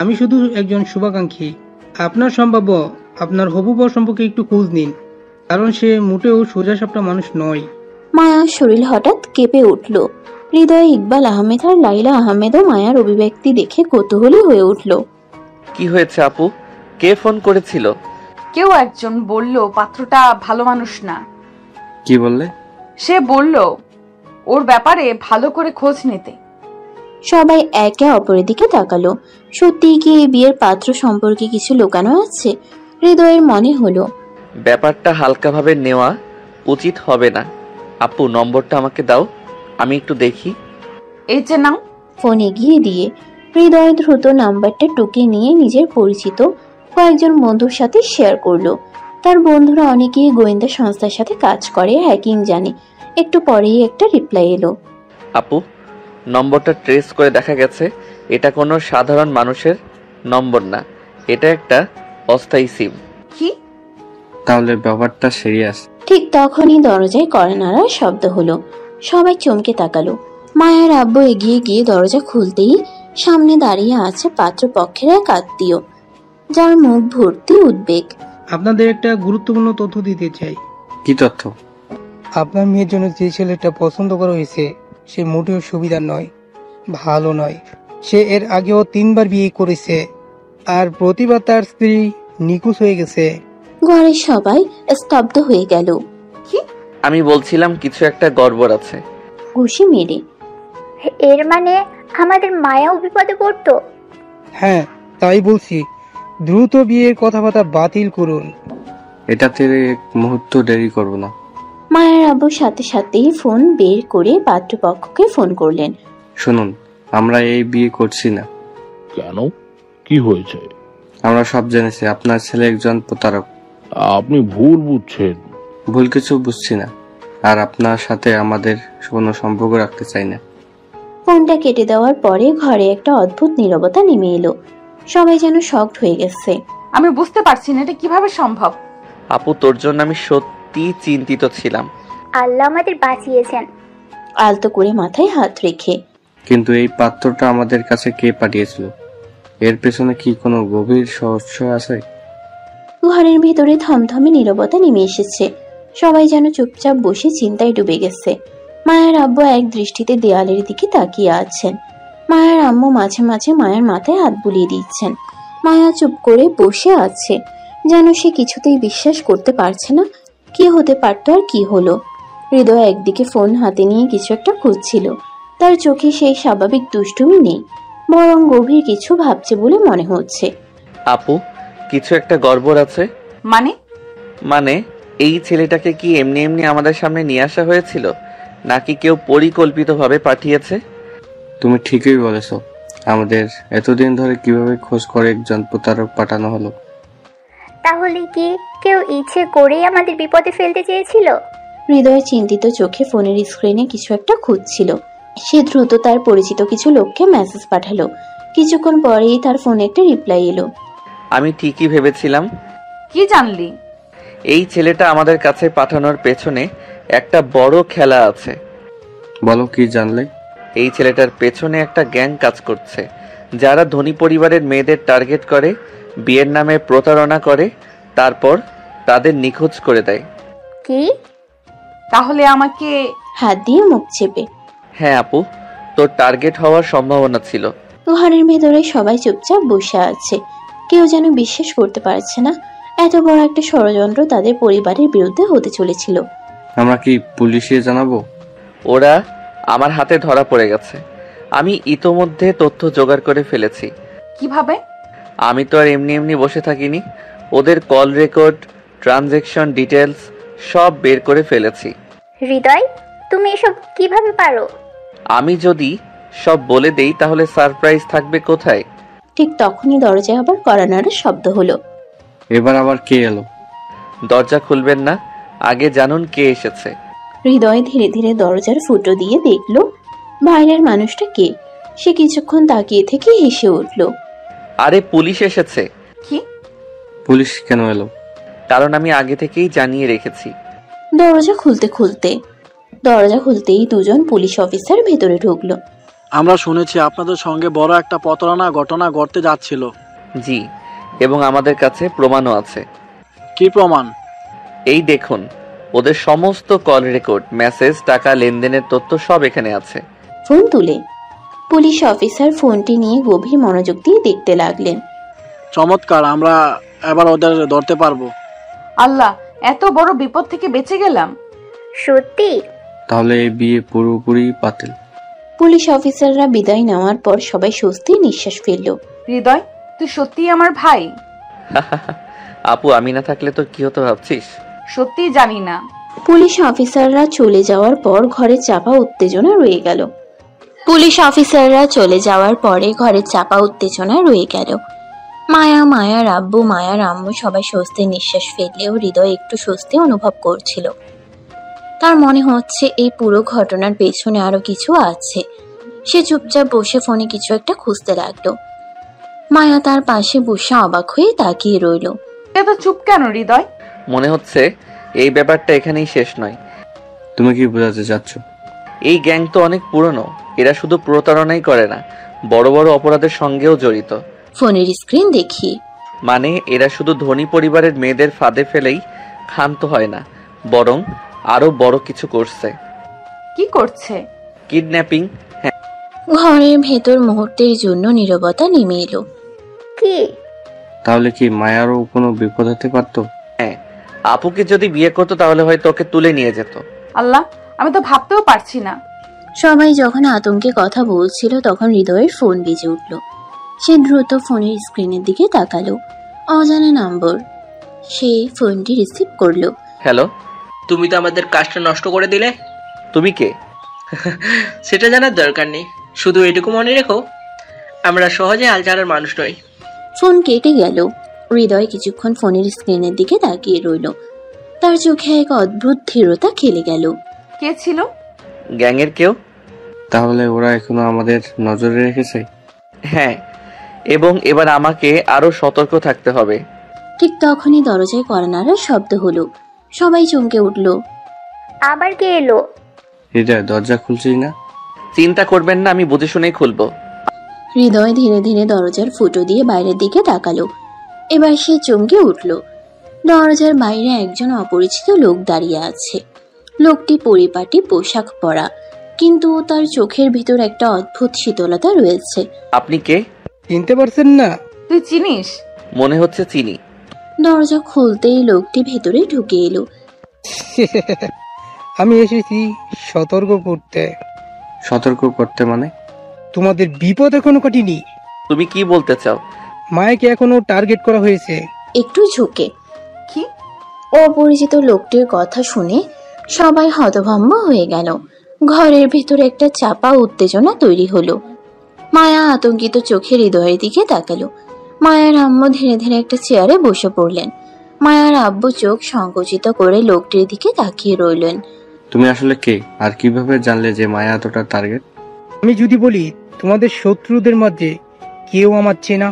Speaker 15: আমি শুধু একজন শুভাকাঙ্ক্ষী। আপনার সম্ভাব্য আপনার হবু বর সম্পর্কে একটু খোঁজ নিন, কারণ সে মোটেও সোজাসাপটা মানুষ নয়।
Speaker 3: মায়ার শরীর হঠাৎ কেঁপে উঠল। হৃদয়, ইকবাল আহমেদ আর লাইলা আহমেদও মায়ার অভিব্যক্তি দেখে কৌতূহলী হয়ে উঠল।
Speaker 2: কি হয়েছে আপু? কে ফোন করেছিল?
Speaker 1: কেউ একজন বলল পাত্রটা ভালো মানুষ না।
Speaker 12: কি বললে?
Speaker 1: সে বলল ওর ব্যাপারে ভালো করে খোঁজ নিতে।
Speaker 3: সবাই একে অপরের দিকে তাকালো। সত্যিই কি এই বিয়ের পাত্র সম্পর্কে কিছু লুকানো আছে? হৃদয়ের মনে হলো
Speaker 2: ব্যাপারটা হালকাভাবে নেওয়া উচিত হবে না। আপু, নম্বরটা আমাকে দাও, আমি একটু দেখি।
Speaker 1: এই যে নাও।
Speaker 3: ফোন এগিয়ে দিয়ে হৃদয় দ্রুত নাম্বারটা টুকে নিয়ে নিজের পরিচিত কয়েকজন বন্ধুর সাথে শেয়ার করলো। তার বন্ধুরা অনেকেই গোয়েন্দা সংস্থার সাথে কাজ করে, হ্যাকিং জানে। একটু পরেই একটা রিপ্লাই এলো।
Speaker 2: আপু, নম্বরটা ট্রেস করে দেখা গেছে এটা কোনো সাধারণ মানুষের নম্বর না, এটা একটা অস্থায়ী সিম।
Speaker 1: কি?
Speaker 12: তাহলে ব্যাপারটা সিরিয়াস।
Speaker 3: ঠিক তখনই দরজায় কড়া নাড়ার শব্দ হলো। সবাই চমকে তাকালো। মায়ের আব্বু এগিয়ে গিয়ে দরজা খুলতেই সামনে দাঁড়িয়ে আছে পাত্রপক্ষের এক আত্মীয়, যার মুখ ভর্তি উদ্বেগ।
Speaker 15: আপনাদের একটা গুরুত্বপূর্ণ তথ্য দিতে চাই।
Speaker 12: কি তথ্য?
Speaker 15: আপনার মেয়ের জন্য যে ছেলেটা পছন্দ করা হয়েছে সে মোটেও সুবিধার নয়, ভালো নয়। সে এর আগেও 3 বার বিয়ে করেছে, আর প্রতিবার তার স্ত্রী নিখোঁজ হয়ে গেছে।
Speaker 3: ঘরের সবাই স্তব্ধ হয়ে গেল।
Speaker 2: আমি বলছিলাম কিছু একটা গড়বড় আছে।
Speaker 3: ঘুষি মেরে।
Speaker 11: এর মানে আমাদের মায়াও বিপদে পড়তো?
Speaker 15: হ্যাঁ, তাই বলছি, দ্রুত বিয়ের কথাবার্তা বাতিল করুন।
Speaker 12: এটাতে এক মুহূর্ত দেরি করব না।
Speaker 3: মায়ের আব্বু সাথে সাথেই ফোন বের করে পাত্রপক্ষকে ফোন করলেন।
Speaker 12: শুনুন, আমরা এই বিয়ে করছি না।
Speaker 13: কেন? কি হয়েছে?
Speaker 12: আমরা সব জেনেছি আপনার ছেলে একজন প্রতারক।
Speaker 13: আপনি ভুল বুঝছেন।
Speaker 12: ভুল কিছু বুঝছি না, আর আপনার সাথে আমাদের কোনো সম্পর্ক রাখতে চাই না।
Speaker 3: ফোনটা কেটে দেওয়ার পরে ঘরে একটা অদ্ভুত নীরবতা নেমে এলো। সবাই যেন শকড হয়ে গেছে।
Speaker 1: আমি বুঝতে পারছি না এটা কিভাবে সম্ভব।
Speaker 2: আপু, তোর জন্য আমি সত্যি চিন্তিত ছিলাম।
Speaker 11: আল্লাহ আমাদের বাঁচিয়েছেন।
Speaker 3: আলতো করে মাথায় হাত রেখে।
Speaker 12: কিন্তু এই পাত্রটা আমাদের কাছে কে পাঠিয়েছিল? এর পেছনে কি কোনো গভীর রহস্য আছে?
Speaker 3: ঘরের ভিতরে থমথমে নীরবতা নেমে এসেছে। সবাই যেন চুপচাপ বসে চিন্তায় ডুবে গেছে। মায়ের আব্বু এক দৃষ্টিতে দেয়ালের দিকে তাকিয়ে আছেন। মায়ের আম্মু মাঝে মাঝে মায়ের মাথায় হাত বুলিয়ে দিচ্ছেন। মায়া চুপ করে বসে আছে, যেন সে কিছুতেই বিশ্বাস করতে পারছে না কি হতে পারত আর কি হলো। হৃদয় একদিকে ফোন হাতে নিয়ে কিছু একটা খুঁজছিল। তার চোখে সেই স্বাভাবিক দুষ্টুমি নেই, বরং গভীর কিছু ভাবছে বলে মনে হচ্ছে।
Speaker 2: আপু, কিছু একটা গড়বড় আছে।
Speaker 1: মানে
Speaker 2: এই ছেলেটাকে কি এমনি এমনি আমাদের সামনে নিয়ে আসা হয়েছিল, নাকি কেউ পরিকল্পিতভাবে পাঠিয়েছে?
Speaker 12: তুমি ঠিকই বলেছো। আমাদের এতদিন ধরে কিভাবে খোঁজ করে একজন প্রতারক পাঠানো হলো?
Speaker 11: তাহলে কি কেউ ইচ্ছে করেই আমাদের বিপদে ফেলতে চেয়েছিল?
Speaker 3: হৃদয় চিন্তিত চোখে ফোনের স্ক্রিনে কিছু একটা খুঁজছিল। সে দ্রুত তার পরিচিত কিছু লোককে মেসেজ পাঠালো। কিছুক্ষণ পরেই তার ফোনে একটা রিপ্লাই এলো।
Speaker 2: আমি ঠিকই ভেবেছিলাম।
Speaker 1: কি জানলি?
Speaker 2: এই ছেলেটা আমাদের কাছে পাঠানোর পেছনে একটা বড় খেলা আছে।
Speaker 12: বলো কি জানলে?
Speaker 2: এই ছেলেটার পেছনে একটা গ্যাং কাজ করছে, যারা ধনী পরিবারের মেয়েদের টার্গেট করে, বিয়ের নামে প্রতারণা করে, তারপর তাদের নিখোঁজ করে দেয়।
Speaker 11: কি?
Speaker 1: তাহলে আমাকে
Speaker 3: হাত দিয়ে মুখ চেপে।
Speaker 2: হ্যাঁ আপু, তোর টার্গেট হওয়ার সম্ভাবনা ছিল।
Speaker 3: ঘরের ভেতরে সবাই চুপচাপ বসে আছে, কেউ যেন বিশ্বাস করতে পারছে না এত বড় একটা ষড়যন্ত্র তাদের পরিবারের বিরুদ্ধে হতে চলেছিল।
Speaker 12: আমরা কি পুলিশে জানাবো?
Speaker 2: ওরা আমার হাতে ধরা পড়ে গেছে। আমি ইতোমধ্যে তথ্য জোগাড় করে ফেলেছি।
Speaker 1: কিভাবে?
Speaker 2: আমি তো আর এমনি এমনি বসে থাকিনি। ওদের কল রেকর্ড, ট্রানজ্যাকশন ডিটেলস সব বের করে ফেলেছি।
Speaker 11: হৃদয়, তুমি এসব কিভাবে পারো?
Speaker 2: আমি যদি সব বলে দেই তাহলে সারপ্রাইজ থাকবে কোথায়?
Speaker 3: ঠিক তখনই দরজায় আবার কড়া শব্দ হলো।
Speaker 12: এবার আবার কে এলো?
Speaker 2: দরজা খুলবেন না, আগে জানুন কে এসেছে।
Speaker 3: হৃদয় ধীরে ধীরে দরজার ফুটো দিয়ে দেখলো বাইরের মানুষটা কে। সে কিছুক্ষণ তাকিয়ে থেকে হেসে উঠল।
Speaker 2: আরে পুলিশ এসেছে।
Speaker 1: কি?
Speaker 12: পুলিশ কেন এলো?
Speaker 2: কারণ আমি আগে থেকেই জানিয়ে রেখেছি।
Speaker 3: দরজা খুলতেই দুজন পুলিশ অফিসার ভেতরে ঢুকলো।
Speaker 16: আমরা শুনেছি আপনাদের সঙ্গে বড় একটা প্রতারণা ঘটনা ঘটতে যাচ্ছিল।
Speaker 2: জি, এবং আমাদের কাছে প্রমাণও আছে।
Speaker 16: কি প্রমাণ?
Speaker 2: এই দেখুন, ওদের সমস্ত কল রেকর্ড, মেসেজ, টাকা লেনদেনের তথ্য সব এখানে আছে।
Speaker 3: ফোন তুলে পুলিশ অফিসার ফোনটি নিয়ে গভীর মনোযোগ দিয়ে দেখতে লাগলেন।
Speaker 16: চমৎকার, আমরা এবার ওদের ধরতে পারবো।
Speaker 1: আল্লাহ, এত বড় বিপদ থেকে বেঁচে গেলাম।
Speaker 11: সত্যি?
Speaker 12: তাহলে এই বিয়ে পুরোপুরি বাতিল।
Speaker 3: পুলিশ অফিসাররা বিদায় নেওয়ার পর সবাই স্বস্তি নিঃশ্বাস ফেলল।
Speaker 1: হৃদয়, তুই সত্যিই আমার ভাই?
Speaker 2: আপু, আমি না থাকলে তোর কি হতো ভাবছিস?
Speaker 1: সত্যি জানি না।
Speaker 3: পুলিশ অফিসাররা চলে যাওয়ার পর ঘরে চাপা উত্তেজনা রয়ে গেল। মায়ার আব্বু, মায়ার আম্মু সবাই স্বস্তির নিঃশ্বাস ফেললেও হৃদয় একটু স্বস্তি অনুভব করছিল। তার মনে হচ্ছে এই পুরো ঘটনার পেছনে আরো কিছু আছে। সে চুপচাপ বসে ফোনে কিছু একটা খুঁজতে লাগলো। মায়া তার পাশে বসে অবাক হয়ে তাকিয়ে রইল।
Speaker 1: এত চুপ কেন হৃদয়?
Speaker 2: মনে হচ্ছে এই ব্যাপারটা এখানেই শেষ নয়।
Speaker 12: তুমি কি বোঝাতে চাচ্ছ?
Speaker 2: এই গ্যাং তো অনেক পুরনো। এরা শুধু প্রতারণাই করে না, বড় বড় অপরাধের সঙ্গেও জড়িত।
Speaker 3: ফোনের স্ক্রিন দেখিয়ে।
Speaker 2: মানে এরা শুধু ধনী পরিবারের মেয়েদের ফাঁদে ফেলেই ক্ষান্ত হয় না, বরং আরো বড় কিছু করছে।
Speaker 1: কি করছে?
Speaker 2: কিডন্যাপিং। হ্যাঁ।
Speaker 3: ঘরের ভেতর মুহূর্তের জন্য নীরবতা নেমে এলো।
Speaker 11: কি?
Speaker 12: তাহলে কি মায়ারও কোনো বিপদ হতে পারতো?
Speaker 2: হ্যাঁ, আপুকে যদি বিয়ে করতো তাহলে হয়তো ওকে তুলে নিয়ে যেত।
Speaker 1: আল্লাহ, আমি তো ভাবতেও পারছি না।
Speaker 3: সবাই যখন আতঙ্কে কথা বলছিল তখন হৃদয়ের ফোন বেজে উঠল। সে দ্রুত ফোনের স্ক্রিনের দিকে তাকালো। অজানা নম্বর। সে ফোনটি রিসিভ করলো।
Speaker 2: হ্যালো।
Speaker 17: তুমি তো আমাদের কাজটা নষ্ট করে দিলে।
Speaker 2: তুমি কে?
Speaker 17: সেটা জানার দরকার নেই, শুধু এটুকু মনে রেখো, আমরা সহজে হাল ছাড়ার মানুষ নই।
Speaker 3: ফোন কেটে গেল। হৃদয় কিছুক্ষণ ফোনের স্ক্রিনের দিকে তাকিয়ে রইল। তার চোখে এক অদ্ভুত দৃঢ়তা খেলে গেল।
Speaker 1: কে ছিল?
Speaker 2: গ্যাংয়ের কেউ।
Speaker 12: তাহলে ওরা এখনো আমাদের নজরে রেখেছে?
Speaker 2: হ্যাঁ, এবং এবার আমাকে আরো সতর্ক থাকতে হবে।
Speaker 3: ঠিক তখনই দরজায় কড়া নাড়ার শব্দ হলো। সবাই চমকে উঠল।
Speaker 11: আবার কে এলো?
Speaker 12: হৃদয়, দরজা খুলছিস না?
Speaker 2: চিন্তা করবেন না, আমি বুঝে শুনেই খুলবো।
Speaker 3: হৃদয় ধীরে ধীরে দরজার ফুটো দিয়ে বাইরের দিকে তাকালো। এবার সে চমকে উঠল। দরজার বাইরে একজন অপরিচিত লোক দাঁড়িয়ে আছে। লোকটি পরিপাটি পোশাক পরা, কিন্তু তার চোখের ভিতর একটা অদ্ভুত শীতলতা রয়েছে।
Speaker 2: আপনি কে?
Speaker 15: চিনতে পারছেন না?
Speaker 1: তুই চিনিস?
Speaker 2: মনে হচ্ছে চিনি।
Speaker 3: দরজা খুলতেই লোকটি ভেতরে ঢুকে এলো।
Speaker 15: আমি এসেছি সতর্ক করতে।
Speaker 12: সতর্ক করতে মানে?
Speaker 15: তোমাদের বিপদ এখনো কাটেনি।
Speaker 2: তুমি কি বলতে চাও?
Speaker 15: মায়াকে এখনো টার্গেট করা হয়েছে।
Speaker 3: একটু ঝুঁকে।
Speaker 1: কি?
Speaker 3: অপরিচিত লোকটির কথা শুনে সবাই হতভম্ব হয়ে গেল। ঘরের ভিতরে একটা চাপা উত্তেজনা তৈরি হলো। মায়া আতঙ্কিত চোখে হৃদয়ের দিকে তাকালো। মায়ার আম্মু ধীরে ধীরে একটা চেয়ারে বসে পড়লেন। মায়ার আব্বু চোখ সংকুচিত করে লোকটির দিকে তাকিয়ে রইলেন।
Speaker 12: তুমি আসলে কে, আর কিভাবে জানলে যে মায়া এতটা টার্গেট?
Speaker 15: আমি যদি বলি তোমাদের শত্রুদের মাঝে কেউ আমার চেনা।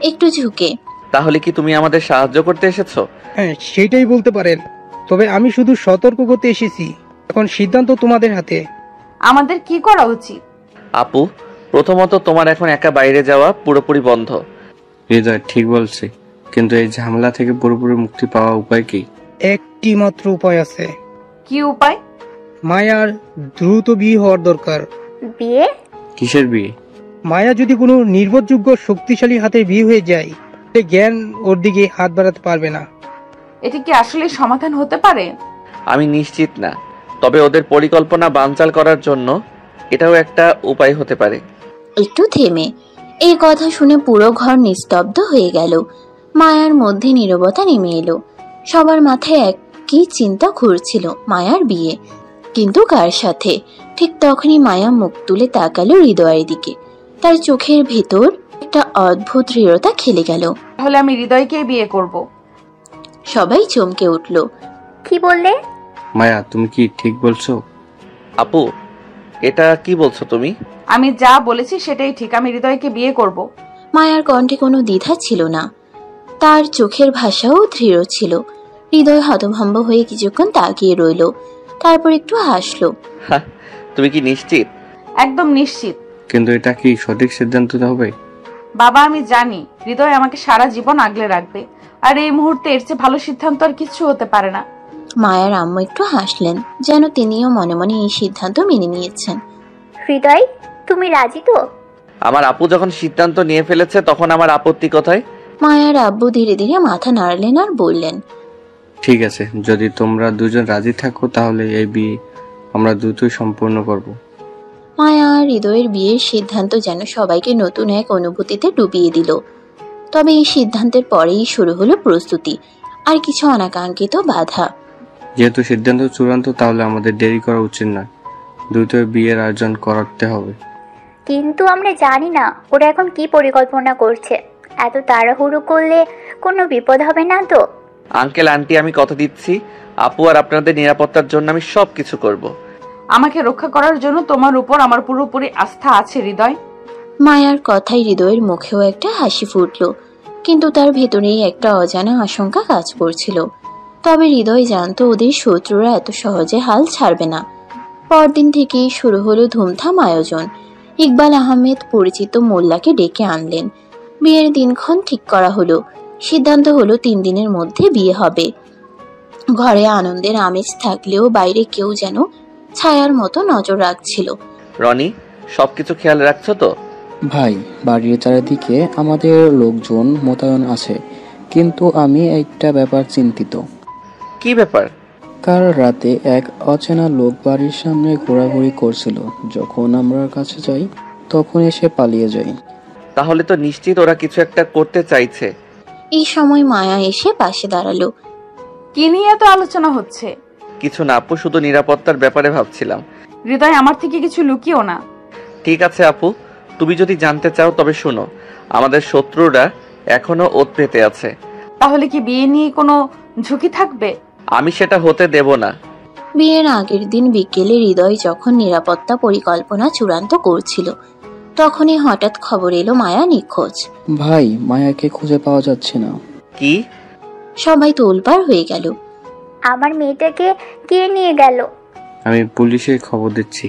Speaker 3: একটু ঝুঁকে,
Speaker 2: তাহলে কি তুমি আমাদের সাহায্য করতে এসেছো?
Speaker 15: হ্যাঁ, সেটাই বলতে পারেন। তবে আমি শুধু সতর্ক করতে এসেছি। এখন সিদ্ধান্ত তোমাদের হাতে।
Speaker 1: আমাদের কি করা উচিত?
Speaker 2: আপু, প্রথমত তোমার এখন একা বাইরে যাওয়া পুরোপুরি বন্ধ।
Speaker 12: হৃদয় ঠিক বলছে, কিন্তু এই ঝামেলা থেকে পুরোপুরি মুক্তি পাওয়া উপায় কি?
Speaker 15: একটি মাত্র উপায় আছে।
Speaker 1: কি উপায়?
Speaker 15: মায়ার দ্রুত বিয়ে হওয়ার দরকার।
Speaker 11: বিয়ে?
Speaker 12: কিসের বিয়ে?
Speaker 15: মায়া যদি কোনো নির্ভরযোগ্য শক্তিশালী হাতে বিয়ে হয়ে যায়, সে জ্ঞান ওর দিকে হাত বাড়াতে পারবে না।
Speaker 1: এটা কি আসলে সমাধান হতে পারে?
Speaker 2: আমি নিশ্চিত না, তবে ওদের পরিকল্পনা বানচাল করার জন্য এটাও একটা উপায় হতে পারে।
Speaker 3: একটু থেমে, এই কথা শুনে পুরো ঘর নিস্তব্ধ হয়ে গেল। মায়ার মধ্যে নীরবতা নেমে এলো। সবার মাথায় একই চিন্তা ঘুরছিল, মায়ার বিয়ে। কিন্তু কার সাথে? ঠিক তখনই মায়া মুখ তুলে তাকালো হৃদয়ের দিকে। তার চোখের ভেতর একটা অদ্ভুত দৃঢ়তা খেলে গেল।
Speaker 1: তাহলে আমি হৃদয়কেই বিয়ে করব।
Speaker 3: সবাই চমকে উঠল।
Speaker 11: কি বললে?
Speaker 12: মায়া, তুমি কি ঠিক বলছো?
Speaker 2: আপু, এটা কি বলছো তুমি?
Speaker 1: আমি যা বলেছি সেটাই ঠিক, আমি হৃদয়কে বিয়ে করব।
Speaker 3: মায়ার কণ্ঠে কোনো দ্বিধা ছিল না, তার চোখের ভাষাও দৃঢ় ছিল। হৃদয় হতভম্ব হয়ে কিছুক্ষণ তাকিয়ে রইল, তারপর একটু হাসলো।
Speaker 2: তুমি কি নিশ্চিত?
Speaker 1: একদম নিশ্চিত।
Speaker 12: কিন্তু এটা কি সঠিক সিদ্ধান্ত হবে?
Speaker 1: বাবা, আমি জানি হৃদয় আমাকে সারা জীবন আগলে রাখবে, আর এই মুহূর্তে এর চেয়ে ভালো সিদ্ধান্ত আর কিছু হতে পারে না।
Speaker 3: মায়ার আম্মু একটু হাসলেন, যেন তিনিও মনে মনে এই সিদ্ধান্ত মেনে নিয়েছেন।
Speaker 11: হৃদয়, তুমি রাজি তো?
Speaker 2: আমার আপু যখন সিদ্ধান্ত নিয়ে ফেলেছে তখন আমার আপত্তি কোথায়?
Speaker 3: মায়ার আব্বু ধীরে ধীরে মাথা নাড়লেন আর বললেন,
Speaker 12: ঠিক আছে, যদি তোমরা দুজন রাজি থাকো তাহলে এই বিয়ে আমরা দ্রুতই সম্পূর্ণ করব।
Speaker 3: মায়া আর হৃদয়ের বিয়ের সিদ্ধান্ত যেন সবাইকে নতুন এক অনুভূতিতে ডুবিয়ে দিল। তবে এই সিদ্ধান্তের পরেই শুরু হলো প্রস্তুতি আর কিছু অনাকাঙ্ক্ষিত বাধা।
Speaker 12: যেহেতু সিদ্ধান্ত চূড়ান্ত, তাহলে আমাদের দেরি করা উচিত নয়, দ্রুত বিয়ের আয়োজন করতে হবে।
Speaker 11: কিন্তু আমরা জানি না ওরা এখন কি পরিকল্পনা করছে। এত তাড়াহুড়ো করলে কোনো বিপদ হবে না তো?
Speaker 2: আঙ্কেল আন্টি, আমি কথা দিচ্ছি, আপু আর আপনাদের নিরাপত্তার জন্য আমি সবকিছু করব।
Speaker 1: আমাকে রক্ষা করার জন্য তোমার উপর আমার পুরোপুরি আস্থা আছে হৃদয়।
Speaker 3: মায়ার কথায় হৃদয়ের মুখেও একটা হাসি ফুটল, কিন্তু তার ভেতরেই একটা অজানা আশঙ্কা কাজ করছিল। তবে হৃদয় জানতো ওদের শত্রুরা এত সহজে হাল ছাড়বে না। পরদিন থেকেই শুরু হলো ধুমধাম আয়োজন। ইকবাল আহমেদ পরিচিত মোল্লাকে ডেকে আনলেন। বিয়ের দিনক্ষণ ঠিক করা হলো। সিদ্ধান্ত হলো 3 দিনের মধ্যে বিয়ে হবে। ঘরে আনন্দের আমেজ থাকলেও বাইরে কেউ যেন ছায়ার মতো নজর রাখছিল।
Speaker 2: রনি, সবকিছু খেয়াল রাখছো তো?
Speaker 18: ভাই, বাড়ির চারিদিকে আমাদের লোকজন মোতায়েন আছে, কিন্তু আমি একটা ব্যাপার চিন্তিত।
Speaker 2: কি ব্যাপার?
Speaker 18: কাল রাতে এক অচেনা লোক বাড়ির সামনে ঘোরাঘুরি করছিল। যখন আমরা কাছে যাই তখন এসে পালিয়ে যায়।
Speaker 2: তাহলে তো নিশ্চিত ওরা কিছু একটা করতে চাইছে।
Speaker 3: এই সময় মায়া এসে পাশে দাঁড়ালো।
Speaker 1: কি নিয়ে এত আলোচনা হচ্ছে?
Speaker 2: কিছু না আপু, শুধু নিরাপত্তার ব্যাপারে ভাবছিলাম।
Speaker 1: হৃদয়, আমার থেকে কিছু লুকিও না।
Speaker 2: ঠিক আছে আপু, তুমি যদি জানতে চাও তবে শোনো, আমাদের শত্রুরা এখনো ওত পেতে আছে।
Speaker 1: তাহলে কি বিয়ে নিয়ে কোনো ঝুঁকি থাকবে?
Speaker 2: আমি সেটা হতে দেব না।
Speaker 3: বিয়ের আগের দিন বিকেলে হৃদয় যখন নিরাপত্তা পরিকল্পনা চূড়ান্ত করছিল, তখনই হঠাৎ খবর এলো মায়া নিখোঁজ।
Speaker 18: ভাই, মায়াকে খুঁজে পাওয়া যাচ্ছে না।
Speaker 2: কি?
Speaker 3: সবাই তোলপাড় হয়ে গেল।
Speaker 11: আমার মেয়েটাকে কে নিয়ে গেল?
Speaker 12: আমি পুলিশে খবর দিচ্ছি।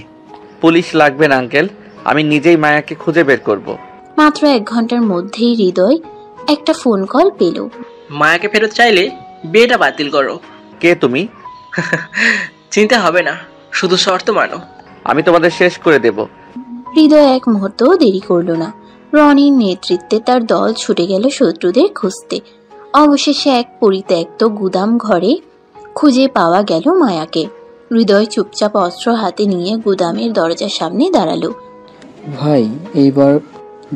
Speaker 2: পুলিশ লাগবে না আঙ্কেল, আমি নিজেই মায়াকে খুঁজে বের করব।
Speaker 3: মাত্র 1 ঘন্টার মধ্যেই হৃদয় একটা ফোন কল পেল।
Speaker 17: মায়াকে ফেরত চাইলে বিয়েটা বাতিল করো।
Speaker 2: কে তুমি?
Speaker 17: চিন্তা হবে না, শুধু শর্ত মানো।
Speaker 2: আমি তোমাদের শেষ করে দেব।
Speaker 3: হৃদয় এক মুহূর্তও দেরি করলো না। রনির নেতৃত্বে তার দল ছুটে গেল শত্রুদের খুঁজতে। অবশেষে এক পরিত্যক্ত গুদাম ঘরে খুঁজে পাওয়া গেল মায়াকে। হৃদয় চুপচাপ অস্ত্র হাতে নিয়ে গুদামের দরজার সামনে দাঁড়ালো।
Speaker 18: ভাই, এইবার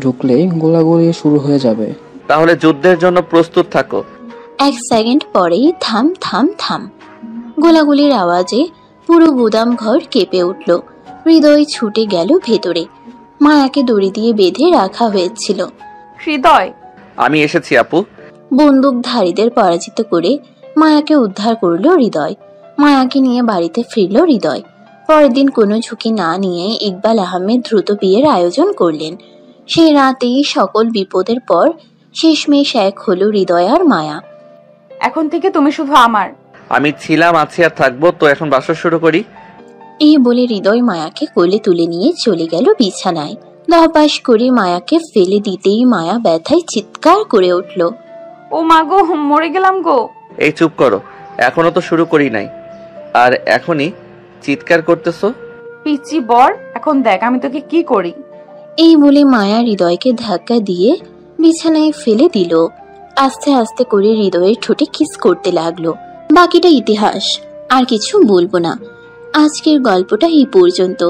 Speaker 18: ঢুকলে গোলাগুলি শুরু হয়ে যাবে।
Speaker 2: তাহলে যুদ্ধের জন্য প্রস্তুত থাকো।
Speaker 3: 1 সেকেন্ড পরেই থাম থাম থাম গোলাগুলির আওয়াজে পুরো গুদাম ঘর কেঁপে উঠল। হৃদয় ছুটে গেল ভেতরে। মায়াকে দড়ি দিয়ে বেঁধে রাখা হয়েছিল।
Speaker 1: হৃদয়,
Speaker 2: আমি এসেছি আপু।
Speaker 3: বন্দুকধারীদের পরাজিত করে মায়াকে উদ্ধার করলো হৃদয়। মায়াকে নিয়ে বাড়িতে ফিরল হৃদয়। পরের দিন কোনো ঝুঁকি না নিয়ে ইকবাল আহমেদ দ্রুত বিয়ের আয়োজন করলেন। সেই রাতেই সকল বিপদের পর শেষমেশ এক হলো হৃদয় আর মায়া।
Speaker 1: এখন থেকে তুমি শুধু আমার।
Speaker 2: আমি ছিলাম, আছি আর থাকবো, তো এখন বাসর শুরু করি।
Speaker 3: এই বলে হৃদয় মায়াকে কোলে তুলে নিয়ে চলে গেল বিছানায়। ধপাস করে মায়াকে ফেলে দিতেই মায়া ব্যথায় চিৎকার করে উঠল।
Speaker 1: ও মা গো, মরে গেলাম গো।
Speaker 2: এই চুপ করো, এখনো তো শুরু করি নাই, আর এখনই চিৎকার করতেছো?
Speaker 1: পিচ্চি বর, এখন দেখ আমি তোকে কি করি।
Speaker 3: এই বলে মায়া হৃদয়কে ধাক্কা দিয়ে বিছানায় ফেলে দিল। আস্তে আস্তে করে হৃদয়ের ঠোঁটে কিস করতে লাগলো। বাকিটা ইতিহাস, আর কিছু বলবো না। আজকের গল্পটা এই পর্যন্ত।